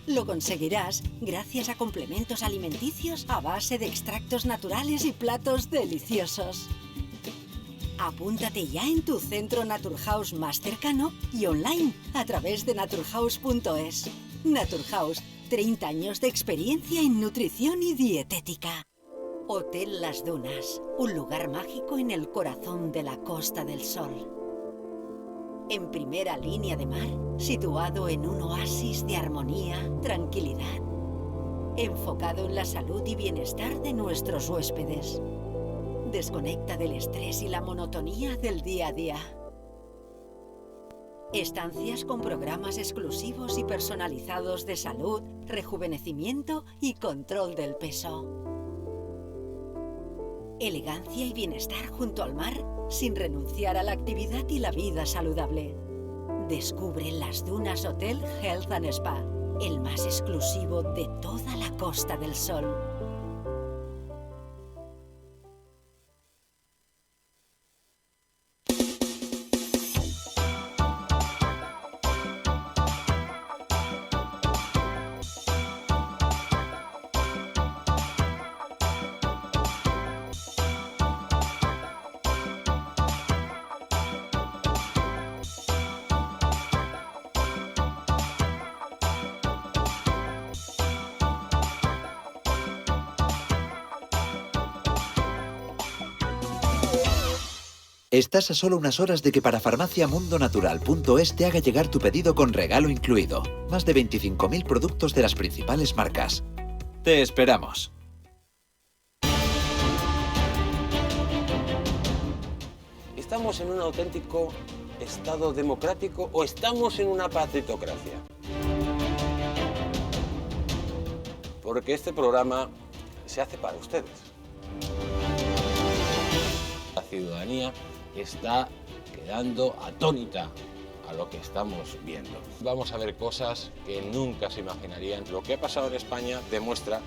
Lo conseguirás gracias a complementos alimenticios a base de extractos naturales y platos deliciosos. Apúntate ya en tu centro Naturhaus más cercano y online a través de naturhaus.es. Naturhaus, 30 años de experiencia en nutrición y dietética. Hotel Las Dunas, un lugar mágico en el corazón de la Costa del Sol. En primera línea de mar, situado en un oasis de armonía, tranquilidad, enfocado en la salud y bienestar de nuestros huéspedes. Desconecta del estrés y la monotonía del día a día. Estancias con programas exclusivos y personalizados de salud, rejuvenecimiento y control del peso. Elegancia y bienestar junto al mar, sin renunciar a la actividad y la vida saludable. Descubre Las Dunas Hotel Health and Spa, el más exclusivo de toda la Costa del Sol. Estás a solo unas horas de que para farmaciamundonatural.es te haga llegar tu pedido con regalo incluido. Más de 25.000 productos de las principales marcas. Te esperamos. ¿Estamos en un auténtico Estado democrático o estamos en una partitocracia? Porque este programa se hace para ustedes. La ciudadanía está quedando atónita a lo que estamos viendo. Vamos a ver cosas que nunca se imaginarían. Lo que ha pasado en España demuestra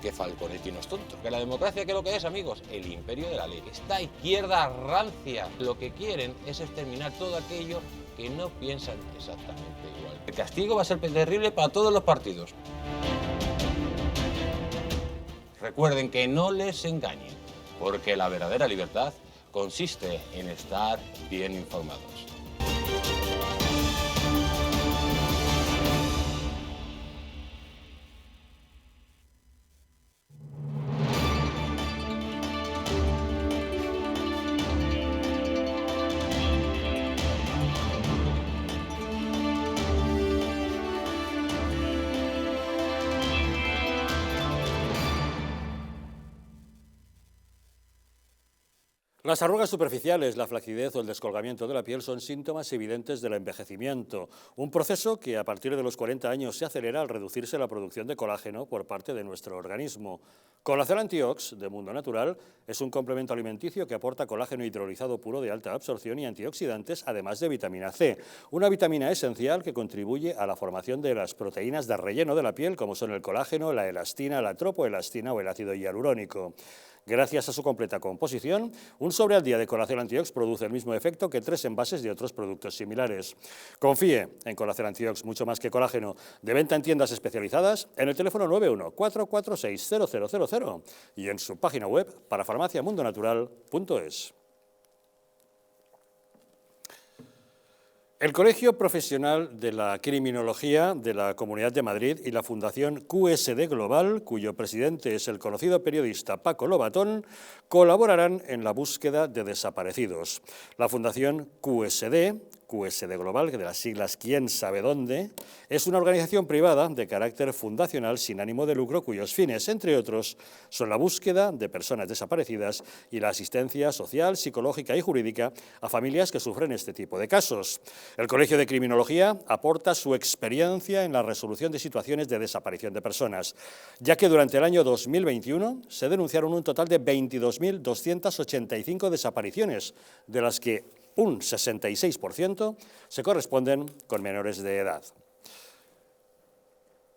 que Falconetti no es tonto. Que la democracia, ¿qué es lo que es, amigos? El imperio de la ley. Esta izquierda rancia lo que quieren es exterminar todo aquello que no piensan exactamente igual. El castigo va a ser terrible para todos los partidos. Recuerden que no les engañen, porque la verdadera libertad consiste en estar bien informados. Las arrugas superficiales, la flacidez o el descolgamiento de la piel son síntomas evidentes del envejecimiento, un proceso que a partir de los 40 años se acelera al reducirse la producción de colágeno por parte de nuestro organismo. Colacel Antiox, de Mundo Natural, es un complemento alimenticio que aporta colágeno hidrolizado puro de alta absorción y antioxidantes, además de vitamina C, una vitamina esencial que contribuye a la formación de las proteínas de relleno de la piel, como son el colágeno, la elastina, la tropoelastina o el ácido hialurónico. Gracias a su completa composición, un sobre al día de Colacel Antiox produce el mismo efecto que 3 envases de otros productos similares. Confíe en Colacel Antiox, mucho más que colágeno, de venta en tiendas especializadas en el teléfono 91-446-0000 y en su página web parafarmaciamundonatural.es. El Colegio Profesional de la Criminología de la Comunidad de Madrid y la Fundación QSD Global, cuyo presidente es el conocido periodista Paco Lobatón, colaborarán en la búsqueda de desaparecidos. La Fundación QSD Global, que de las siglas quién sabe dónde, es una organización privada de carácter fundacional sin ánimo de lucro cuyos fines, entre otros, son la búsqueda de personas desaparecidas y la asistencia social, psicológica y jurídica a familias que sufren este tipo de casos. El Colegio de Criminología aporta su experiencia en la resolución de situaciones de desaparición de personas, ya que durante el año 2021 se denunciaron un total de 22.285 desapariciones, de las que un 66% se corresponden con menores de edad.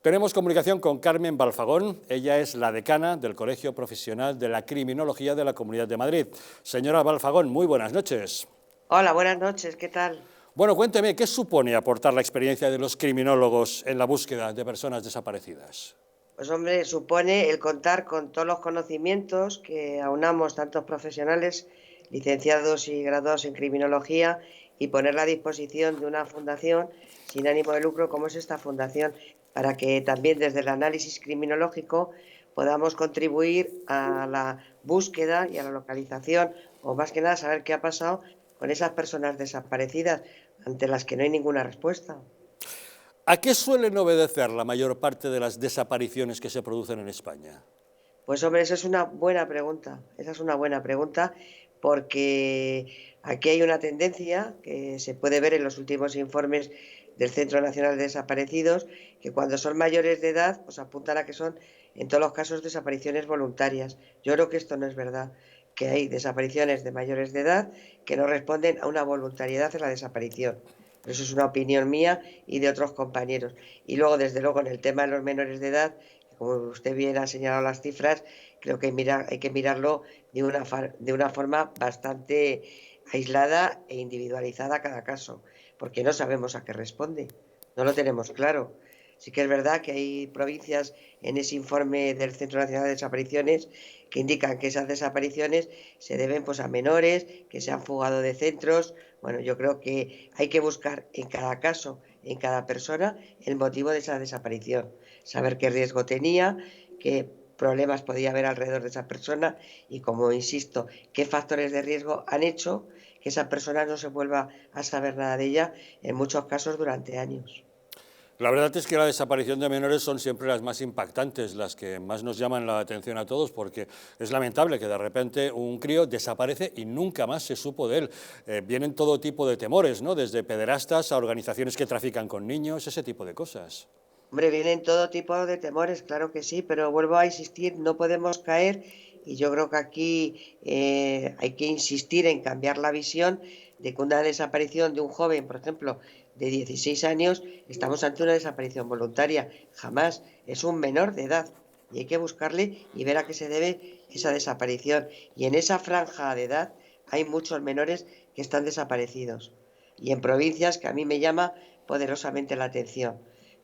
Tenemos comunicación con Carmen Balfagón. Ella es la decana del Colegio Profesional de la Criminología de la Comunidad de Madrid. Señora Balfagón, muy buenas noches. Hola, buenas noches, ¿qué tal? Bueno, cuénteme, ¿qué supone aportar la experiencia de los criminólogos en la búsqueda de personas desaparecidas? Pues hombre, supone el contar con todos los conocimientos que aunamos tantos profesionales, licenciados y graduados en criminología, y ponerla a disposición de una fundación sin ánimo de lucro como es esta fundación, para que también desde el análisis criminológico podamos contribuir a la búsqueda y a la localización, o más que nada saber qué ha pasado con esas personas desaparecidas ante las que no hay ninguna respuesta. ¿A qué suelen obedecer la mayor parte de las desapariciones que se producen en España? Pues hombre, esa es una buena pregunta. Esa es una buena pregunta porque aquí hay una tendencia que se puede ver en los últimos informes del Centro Nacional de Desaparecidos, que cuando son mayores de edad, pues apuntan a que son, en todos los casos, desapariciones voluntarias. Yo creo que esto no es verdad, que hay desapariciones de mayores de edad que no responden a una voluntariedad en la desaparición. Pero eso es una opinión mía y de otros compañeros. Y luego, desde luego, en el tema de los menores de edad, como usted bien ha señalado las cifras, creo que hay que mirarlo de una forma bastante aislada e individualizada cada caso, porque no sabemos a qué responde, no lo tenemos claro. Sí que es verdad que hay provincias en ese informe del Centro Nacional de Desapariciones que indican que esas desapariciones se deben pues a menores que se han fugado de centros. Bueno, yo creo que hay que buscar en cada caso, en cada persona, el motivo de esa desaparición, saber qué riesgo tenía, qué problemas podía haber alrededor de esa persona y, como insisto, qué factores de riesgo han hecho que esa persona no se vuelva a saber nada de ella, en muchos casos durante años. La verdad es que la desaparición de menores son siempre las más impactantes, las que más nos llaman la atención a todos, porque es lamentable que de repente un crío desaparece y nunca más se supo de él. Vienen todo tipo de temores, ¿no? Desde pederastas a organizaciones que trafican con niños, ese tipo de cosas. Hombre, vienen todo tipo de temores, claro que sí, pero vuelvo a insistir, no podemos caer, y yo creo que aquí hay que insistir en cambiar la visión de que una desaparición de un joven, por ejemplo, de 16 años, estamos ante una desaparición voluntaria. Jamás, es un menor de edad y hay que buscarle y ver a qué se debe esa desaparición. Y en esa franja de edad hay muchos menores que están desaparecidos y en provincias que a mí me llama poderosamente la atención.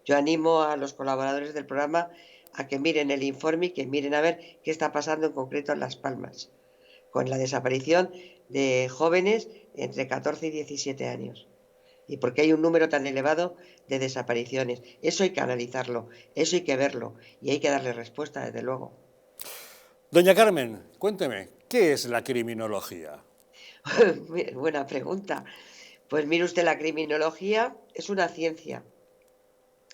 Yo animo a los colaboradores del programa a que miren el informe y que miren a ver qué está pasando en concreto en Las Palmas con la desaparición de jóvenes entre 14 y 17 años. Y por qué hay un número tan elevado de desapariciones. Eso hay que analizarlo, eso hay que verlo y hay que darle respuesta, desde luego. Doña Carmen, cuénteme, ¿qué es la criminología? Buena pregunta. Pues mire usted, la criminología es una ciencia.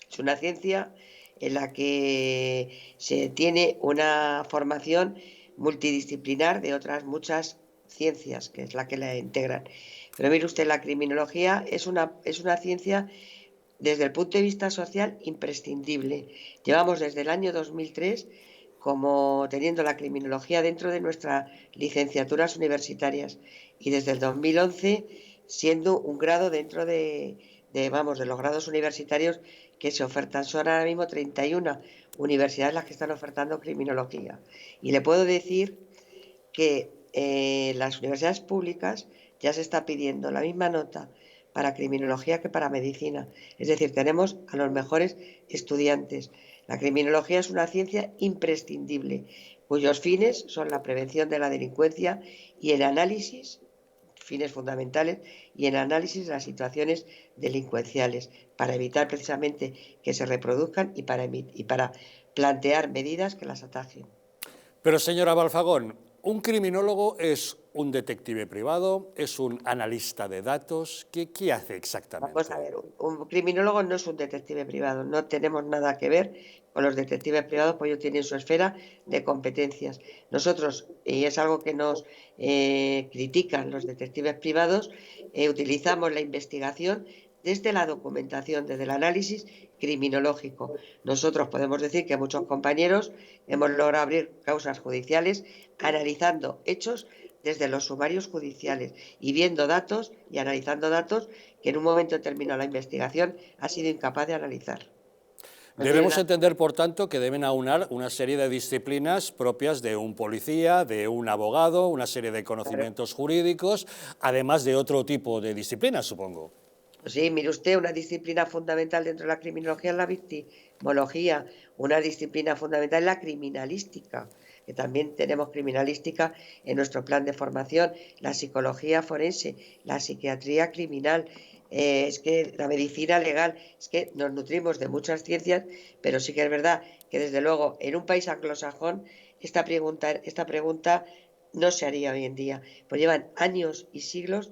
Es una ciencia en la que se tiene una formación multidisciplinar de otras muchas ciencias, que es la que la integran. Pero mire usted, la criminología es una ciencia desde el punto de vista social imprescindible. Llevamos desde el año 2003 como teniendo la criminología dentro de nuestras licenciaturas universitarias y desde el 2011 siendo un grado dentro de los grados universitarios que se ofertan. Son ahora mismo 31 universidades las que están ofertando criminología. Y le puedo decir que las universidades públicas ya se está pidiendo la misma nota para criminología que para medicina. Es decir, tenemos a los mejores estudiantes. La criminología es una ciencia imprescindible, cuyos fines son la prevención de la delincuencia y el análisis, fines fundamentales, y el análisis de las situaciones delincuenciales, para evitar precisamente que se reproduzcan y para plantear medidas que las atajen. Pero, señora Balfagón, ¿un criminólogo es un detective privado? ¿Es un analista de datos? ¿Qué hace exactamente? Vamos a ver, un criminólogo no es un detective privado, no tenemos nada que ver con los detectives privados, pues ellos tienen su esfera de competencias. Nosotros, y es algo que nos critican los detectives privados, utilizamos la investigación desde la documentación, desde el análisis criminológico. Nosotros podemos decir que muchos compañeros hemos logrado abrir causas judiciales analizando hechos desde los sumarios judiciales y viendo datos y analizando datos que en un momento determinado la investigación ha sido incapaz de analizar. Debemos entender, por tanto, que deben aunar una serie de disciplinas propias de un policía, de un abogado, una serie de conocimientos jurídicos, además de otro tipo de disciplinas, supongo. Sí, mire usted, una disciplina fundamental dentro de la criminología es la victimología, una disciplina fundamental es la criminalística, que también tenemos criminalística en nuestro plan de formación, la psicología forense, la psiquiatría criminal, es que la medicina legal, es que nos nutrimos de muchas ciencias, pero sí que es verdad que desde luego en un país anglosajón esta pregunta no se haría hoy en día, pues llevan años y siglos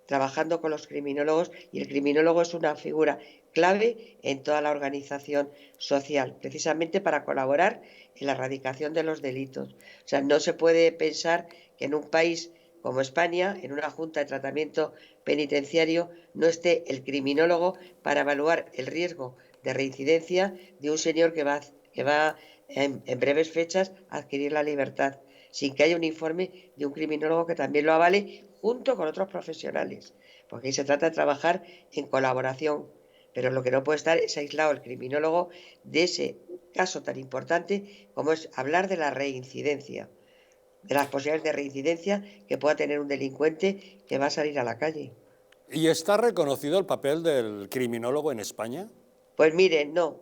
trabajando con los criminólogos, y el criminólogo es una figura clave en toda la organización social, precisamente para colaborar en la erradicación de los delitos. O sea, no se puede pensar que en un país como España, en una junta de tratamiento penitenciario, no esté el criminólogo para evaluar el riesgo de reincidencia de un señor que va en breves fechas a adquirir la libertad, sin que haya un informe de un criminólogo que también lo avale junto con otros profesionales, porque ahí se trata de trabajar en colaboración, pero lo que no puede estar es aislado el criminólogo de ese caso tan importante como es hablar de la reincidencia, de las posibilidades de reincidencia que pueda tener un delincuente que va a salir a la calle. ¿Y está reconocido el papel del criminólogo en España? Pues miren, no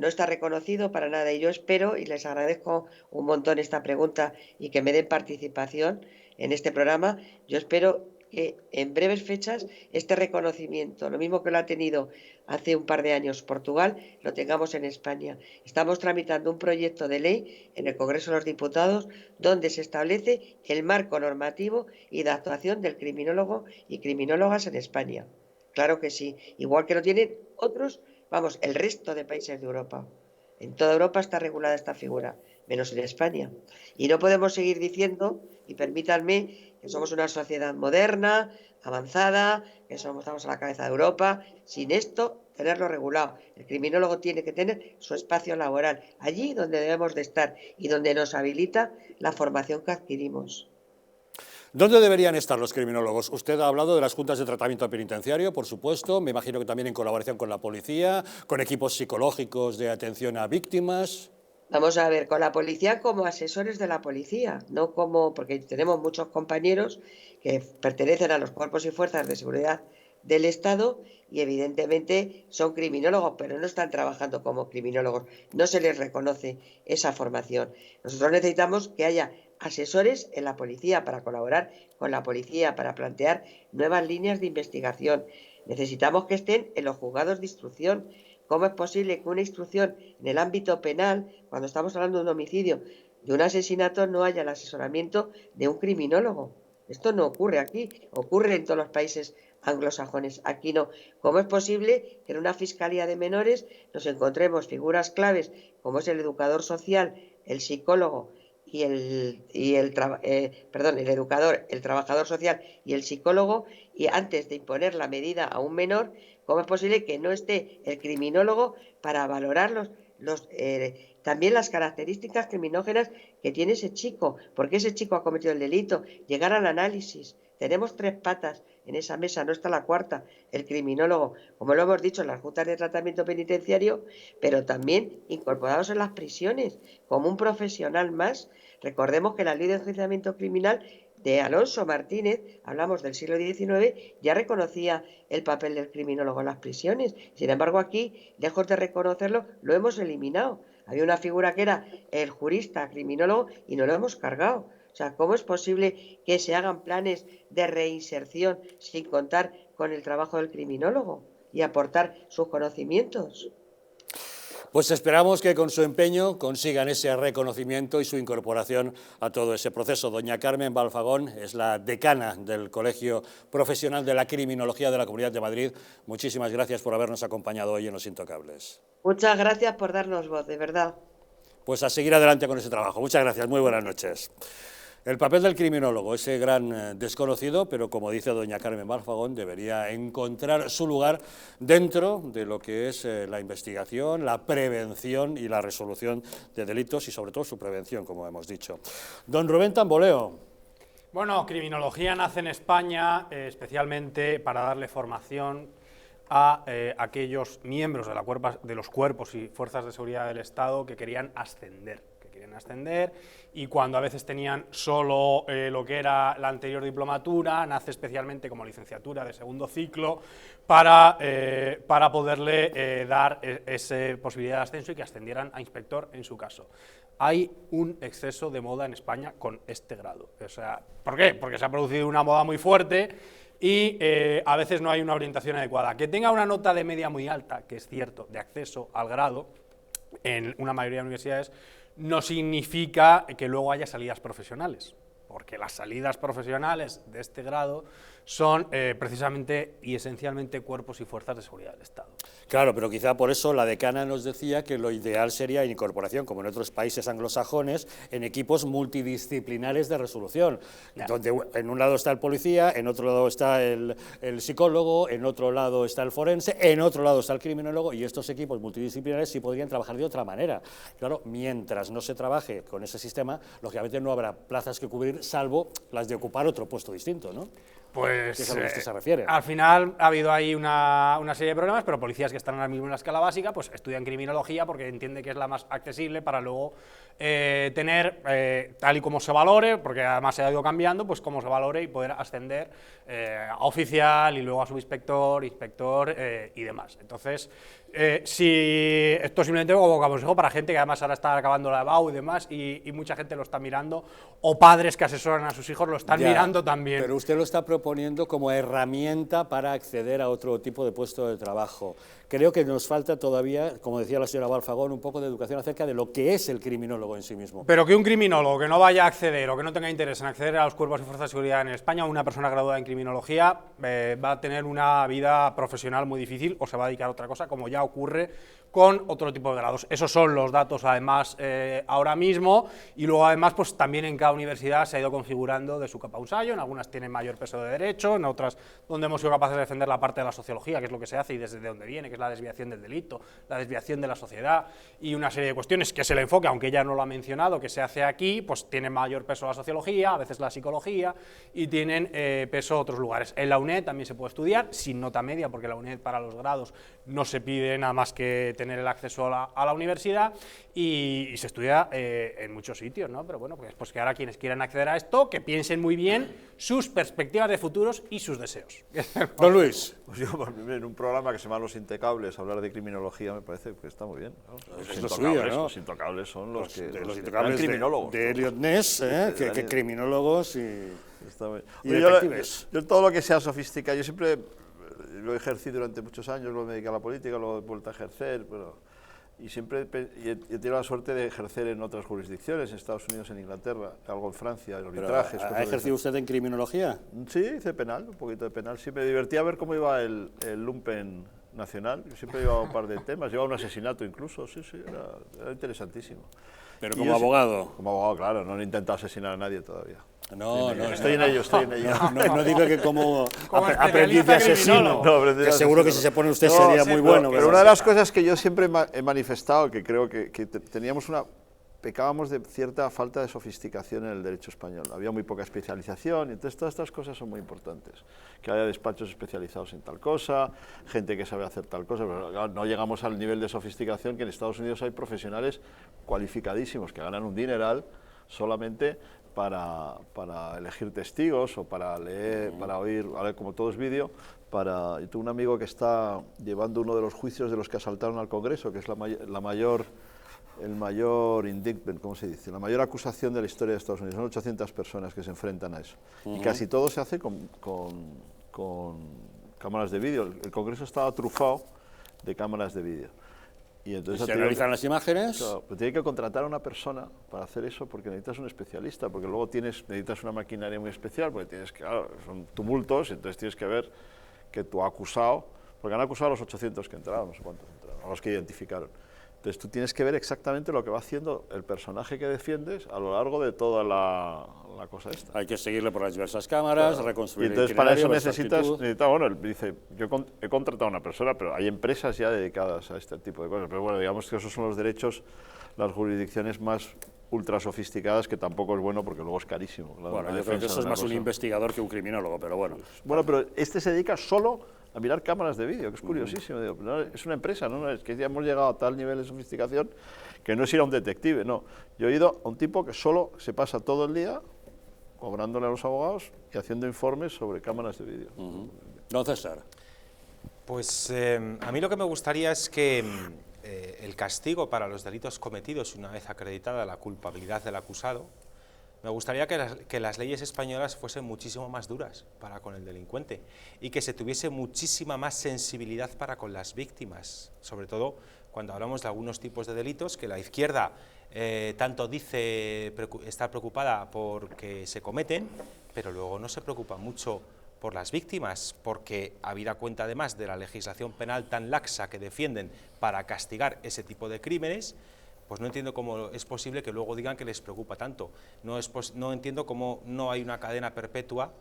está reconocido para nada, y yo espero, y les agradezco un montón esta pregunta y que me den participación en este programa, yo espero que en breves fechas este reconocimiento, lo mismo que lo ha tenido hace un par de años Portugal, lo tengamos en España. Estamos tramitando un proyecto de ley en el Congreso de los Diputados donde se establece el marco normativo y de actuación del criminólogo y criminólogas en España. Claro que sí, igual que lo tienen otros, vamos, el resto de países de Europa. En toda Europa está regulada esta figura, menos en España. Y no podemos seguir diciendo, y permítanme, que somos una sociedad moderna, avanzada, que estamos a la cabeza de Europa, sin esto tenerlo regulado. El criminólogo tiene que tener su espacio laboral, allí donde debemos de estar y donde nos habilita la formación que adquirimos. ¿Dónde deberían estar los criminólogos? Usted ha hablado de las juntas de tratamiento penitenciario, por supuesto, me imagino que también en colaboración con la policía, con equipos psicológicos de atención a víctimas. Vamos a ver, con la policía como asesores de la policía, no como, porque tenemos muchos compañeros que pertenecen a los cuerpos y fuerzas de seguridad del Estado y evidentemente son criminólogos, pero no están trabajando como criminólogos, no se les reconoce esa formación. Nosotros necesitamos que haya asesores en la policía para colaborar con la policía, para plantear nuevas líneas de investigación. Necesitamos que estén en los juzgados de instrucción. ¿Cómo es posible que una instrucción en el ámbito penal, cuando estamos hablando de un homicidio, de un asesinato, no haya el asesoramiento de un criminólogo? Esto no ocurre aquí, ocurre en todos los países anglosajones, aquí no. ¿Cómo es posible que en una fiscalía de menores nos encontremos figuras claves como es el educador social, el psicólogo el educador, el trabajador social y el psicólogo, y antes de imponer la medida a un menor, ¿cómo es posible que no esté el criminólogo para valorar también las características criminógenas que tiene ese chico? ¿Por qué ese chico ha cometido el delito? Llegar al análisis. Tenemos 3 patas en esa mesa, no está la cuarta, el criminólogo, como lo hemos dicho en las juntas de tratamiento penitenciario, pero también incorporados en las prisiones, como un profesional más Recordemos que la ley de enjuiciamiento criminal de Alonso Martínez, hablamos del siglo XIX, ya reconocía el papel del criminólogo en las prisiones. Sin embargo, aquí, lejos de reconocerlo, lo hemos eliminado. Había una figura que era el jurista criminólogo y no lo hemos cargado. O sea, ¿cómo es posible que se hagan planes de reinserción sin contar con el trabajo del criminólogo y aportar sus conocimientos? Pues esperamos que con su empeño consigan ese reconocimiento y su incorporación a todo ese proceso. Doña Carmen Balfagón es la decana del Colegio Profesional de la Criminología de la Comunidad de Madrid. Muchísimas gracias por habernos acompañado hoy en Los Intocables. Muchas gracias por darnos voz, de verdad. Pues a seguir adelante con ese trabajo. Muchas gracias, muy buenas noches. El papel del criminólogo, ese gran desconocido, pero como dice doña Carmen Balfagón, debería encontrar su lugar dentro de lo que es la investigación, la prevención y la resolución de delitos y sobre todo su prevención, como hemos dicho. Don Rubén Tamboleo. Bueno, criminología nace en España especialmente para darle formación a aquellos miembros de los cuerpos y fuerzas de seguridad del Estado que querían ascender y cuando a veces tenían solo lo que era la anterior diplomatura, nace especialmente como licenciatura de segundo ciclo para poderle dar esa posibilidad de ascenso y que ascendieran a inspector en su caso. Hay un exceso de moda en España con este grado. O sea, ¿por qué? Porque se ha producido una moda muy fuerte y a veces no hay una orientación adecuada. Que tenga una nota de media muy alta, que es cierto, de acceso al grado, en una mayoría de universidades, no significa que luego haya salidas profesionales, porque las salidas profesionales de este grado son precisamente y esencialmente cuerpos y fuerzas de seguridad del Estado. Claro, pero quizá por eso la decana nos decía que lo ideal sería incorporación, como en otros países anglosajones, en equipos multidisciplinares de resolución, donde en un lado está el policía, en otro lado está el psicólogo, en otro lado está el forense, en otro lado está el criminólogo, y estos equipos multidisciplinares sí podrían trabajar de otra manera. Claro, mientras no se trabaje con ese sistema, lógicamente no habrá plazas que cubrir, salvo las de ocupar otro puesto distinto, ¿no? Pues ¿Qué es a lo que usted se refiere? Al final ha habido ahí una serie de problemas, pero policías que están ahora mismo en la escala básica pues estudian criminología porque entiende que es la más accesible para luego tener, tal y como se valore, porque además se ha ido cambiando, pues como se valore y poder ascender a oficial y luego a subinspector, inspector y demás. Entonces, si esto simplemente como consejo para gente que además ahora está acabando la EBAU y demás, y mucha gente lo está mirando, o padres que asesoran a sus hijos lo están mirando también. Pero usted lo está proponiendo como herramienta para acceder a otro tipo de puesto de trabajo. Creo que nos falta todavía, como decía la señora Balfagón, un poco de educación acerca de lo que es el criminólogo en sí mismo. Pero que un criminólogo que no vaya a acceder o que no tenga interés en acceder a los cuerpos y fuerzas de seguridad en España, una persona graduada en criminología va a tener una vida profesional muy difícil o se va a dedicar a otra cosa, como ya ocurre con otro tipo de grados. Esos son los datos además ahora mismo, y luego además pues también en cada universidad se ha ido configurando de su capa un sallo. En algunas tienen mayor peso de derecho, en otras donde hemos sido capaces de defender la parte de la sociología, que es lo que se hace y desde dónde viene, que es la desviación del delito, la desviación de la sociedad y una serie de cuestiones que es el enfoque, aunque ella no lo ha mencionado, que se hace aquí, pues tiene mayor peso la sociología, a veces la psicología, y tienen peso otros lugares. En la UNED también se puede estudiar sin nota media, porque la UNED para los grados no se pide nada más que tener el acceso a la universidad, y se estudia en muchos sitios, ¿no? Pero bueno, pues que ahora quienes quieran acceder a esto, que piensen muy bien sus perspectivas de futuros y sus deseos. Don Luis. Pues yo, en un programa que se llama Los Intocables, hablar de criminología me parece que está muy bien, ¿no? Es lo suyo, ¿no? Los intocables son los intocables criminólogos. De Elliot Ness, que criminólogos y detectives. Yo todo lo que sea sofisticado, yo siempre lo he ejercido durante muchos años, luego me dediqué a la política, luego he vuelto a ejercer, y siempre he tenido la suerte de ejercer en otras jurisdicciones, en Estados Unidos, en Inglaterra, algo en Francia, en arbitrajes. ¿Ha ejercido usted en criminología? Sí, hice penal, un poquito de penal. Sí, me divertía ver cómo iba el lumpen nacional. Yo siempre llevaba un par de temas, llevaba un asesinato incluso, sí, era interesantísimo. ¿Pero como abogado? Como abogado, claro, no he intentado asesinar a nadie todavía. No, estoy en ello. No digo que como aprendiz de asesino, que seguro que si se pone usted sería muy bueno. Pero una de las cosas que yo siempre he manifestado, que creo que pecábamos de cierta falta de sofisticación en el derecho español. Había muy poca especialización, y entonces todas estas cosas son muy importantes. Que haya despachos especializados en tal cosa, gente que sabe hacer tal cosa, pero no llegamos al nivel de sofisticación que en Estados Unidos hay profesionales cualificadísimos que ganan un dineral solamente para elegir testigos o para leer, para oír, a ver, como todo es vídeo. Yo tengo un amigo que está llevando uno de los juicios de los que asaltaron al Congreso, que es el mayor indictment, ¿cómo se dice? La mayor acusación de la historia de Estados Unidos. Son 800 personas que se enfrentan a eso. Y casi todo se hace con cámaras de vídeo. El Congreso estaba trufado de cámaras de vídeo. Y entonces se analizan las imágenes. Claro, pero tiene que contratar a una persona para hacer eso, porque necesitas un especialista, porque luego necesitas una maquinaria muy especial, porque claro, son tumultos, y entonces tienes que ver que tu acusado, porque han acusado a los 800 que entraron, no sé cuántos entraron, a los que identificaron. Entonces tú tienes que ver exactamente lo que va haciendo el personaje que defiendes a lo largo de toda la cosa esta. Hay que seguirle por las diversas cámaras, claro. reconstruir. Y entonces para eso necesitas, bueno, él dice, yo he contratado a una persona, pero hay empresas ya dedicadas a este tipo de cosas. Pero bueno, digamos que esos son los derechos, las jurisdicciones más ultra sofisticadas, que tampoco es bueno porque luego es carísimo. Bueno, yo creo que eso es más un investigador que un criminólogo, pero bueno. Bueno, pero este se dedica solo a mirar cámaras de vídeo, que es curiosísimo. Digo, no, es una empresa, ¿no? Es que ya hemos llegado a tal nivel de sofisticación que no es ir a un detective, no. Yo he ido a un tipo que solo se pasa todo el día cobrándole a los abogados y haciendo informes sobre cámaras de vídeo. Don César. Pues a mí lo que me gustaría es que el castigo para los delitos cometidos, una vez acreditada la culpabilidad del acusado, me gustaría que las leyes españolas fuesen muchísimo más duras para con el delincuente y que se tuviese muchísima más sensibilidad para con las víctimas, sobre todo cuando hablamos de algunos tipos de delitos que la izquierda tanto dice estar preocupada porque se cometen, pero luego no se preocupa mucho por las víctimas, porque habida cuenta además de la legislación penal tan laxa que defienden para castigar ese tipo de crímenes, pues no entiendo cómo es posible que luego digan que les preocupa tanto. No entiendo cómo no hay una cadena perpetua,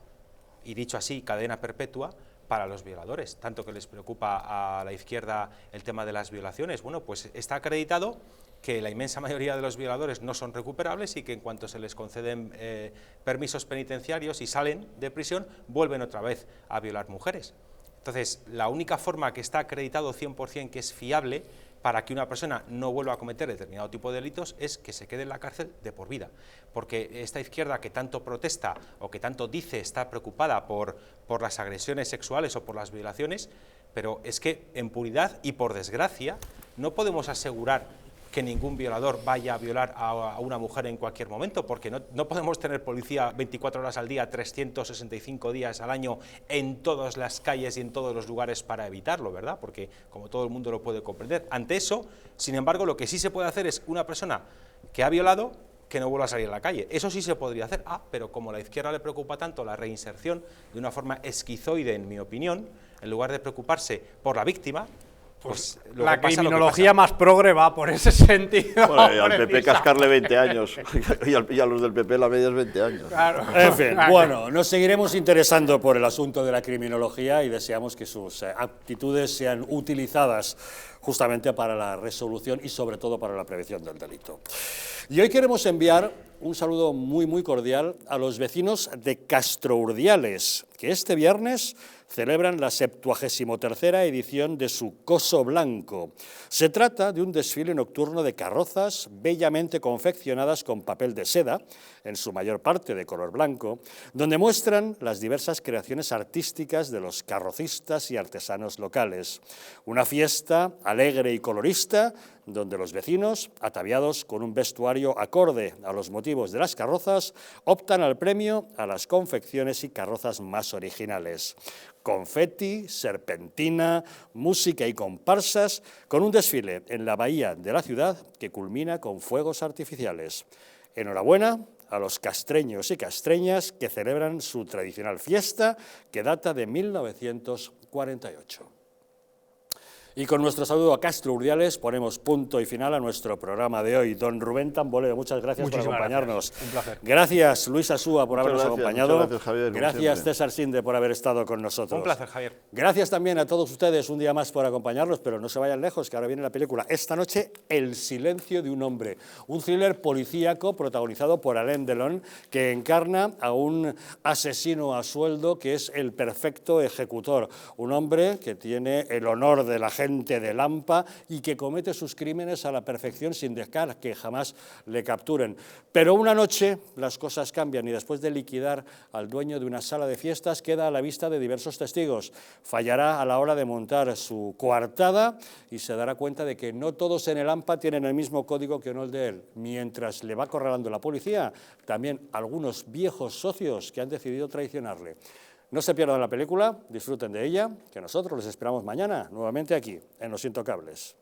y dicho así, cadena perpetua, para los violadores, tanto que les preocupa a la izquierda el tema de las violaciones. Bueno, pues está acreditado que la inmensa mayoría de los violadores no son recuperables y que en cuanto se les conceden permisos penitenciarios y salen de prisión, vuelven otra vez a violar mujeres. Entonces, la única forma que está acreditado 100% que es fiable para que una persona no vuelva a cometer determinado tipo de delitos es que se quede en la cárcel de por vida, porque esta izquierda que tanto protesta o que tanto dice estar preocupada por las agresiones sexuales o por las violaciones, pero es que en puridad y por desgracia no podemos asegurar que ningún violador vaya a violar a una mujer en cualquier momento, porque no podemos tener policía 24 horas al día, 365 días al año en todas las calles y en todos los lugares para evitarlo, ¿verdad? Porque como todo el mundo lo puede comprender. Ante eso, sin embargo, lo que sí se puede hacer es una persona que ha violado que no vuelva a salir a la calle. Eso sí se podría hacer, pero como a la izquierda le preocupa tanto la reinserción de una forma esquizoide, en mi opinión, en lugar de preocuparse por la víctima, pues la criminología más progre va por ese sentido. Bueno, y al PP cascarle 20 años, y a los del PP la media es 20 años. Claro. En fin, bueno, nos seguiremos interesando por el asunto de la criminología y deseamos que sus aptitudes sean utilizadas justamente para la resolución y sobre todo para la prevención del delito. Y hoy queremos enviar un saludo muy, muy cordial a los vecinos de Castrourdiales, que este viernes celebran la 73ª edición de su Coso Blanco. Se trata de un desfile nocturno de carrozas bellamente confeccionadas con papel de seda, en su mayor parte de color blanco, donde muestran las diversas creaciones artísticas de los carrocistas y artesanos locales. Una fiesta alegre y colorista, donde los vecinos, ataviados con un vestuario acorde a los motivos de las carrozas, optan al premio a las confecciones y carrozas más originales. Confeti, serpentina, música y comparsas, con un desfile en la bahía de la ciudad que culmina con fuegos artificiales. Enhorabuena a los castreños y castreñas que celebran su tradicional fiesta, que data de 1948. Y con nuestro saludo a Castrourdiales ponemos punto y final a nuestro programa de hoy. Don Rubén Tamboleo, muchas gracias por acompañarnos. Gracias. Un placer. Gracias, Luis Asúa, por habernos acompañado. Muchas gracias, Javier. Gracias, César Sinde, por haber estado con nosotros. Un placer, Javier. Gracias también a todos ustedes un día más por acompañarnos, pero no se vayan lejos, que ahora viene la película. Esta noche, El silencio de un hombre, un thriller policíaco protagonizado por Alain Delon, que encarna a un asesino a sueldo que es el perfecto ejecutor, un hombre que tiene el honor de la gente agente de Lampa y que comete sus crímenes a la perfección sin dejar que jamás le capturen. Pero una noche las cosas cambian y después de liquidar al dueño de una sala de fiestas queda a la vista de diversos testigos. Fallará a la hora de montar su coartada y se dará cuenta de que no todos en el AMPA tienen el mismo código que no el de él. Mientras le va acorralando la policía, también algunos viejos socios que han decidido traicionarle. No se pierdan la película, disfruten de ella, que nosotros les esperamos mañana nuevamente aquí, en Los Intocables.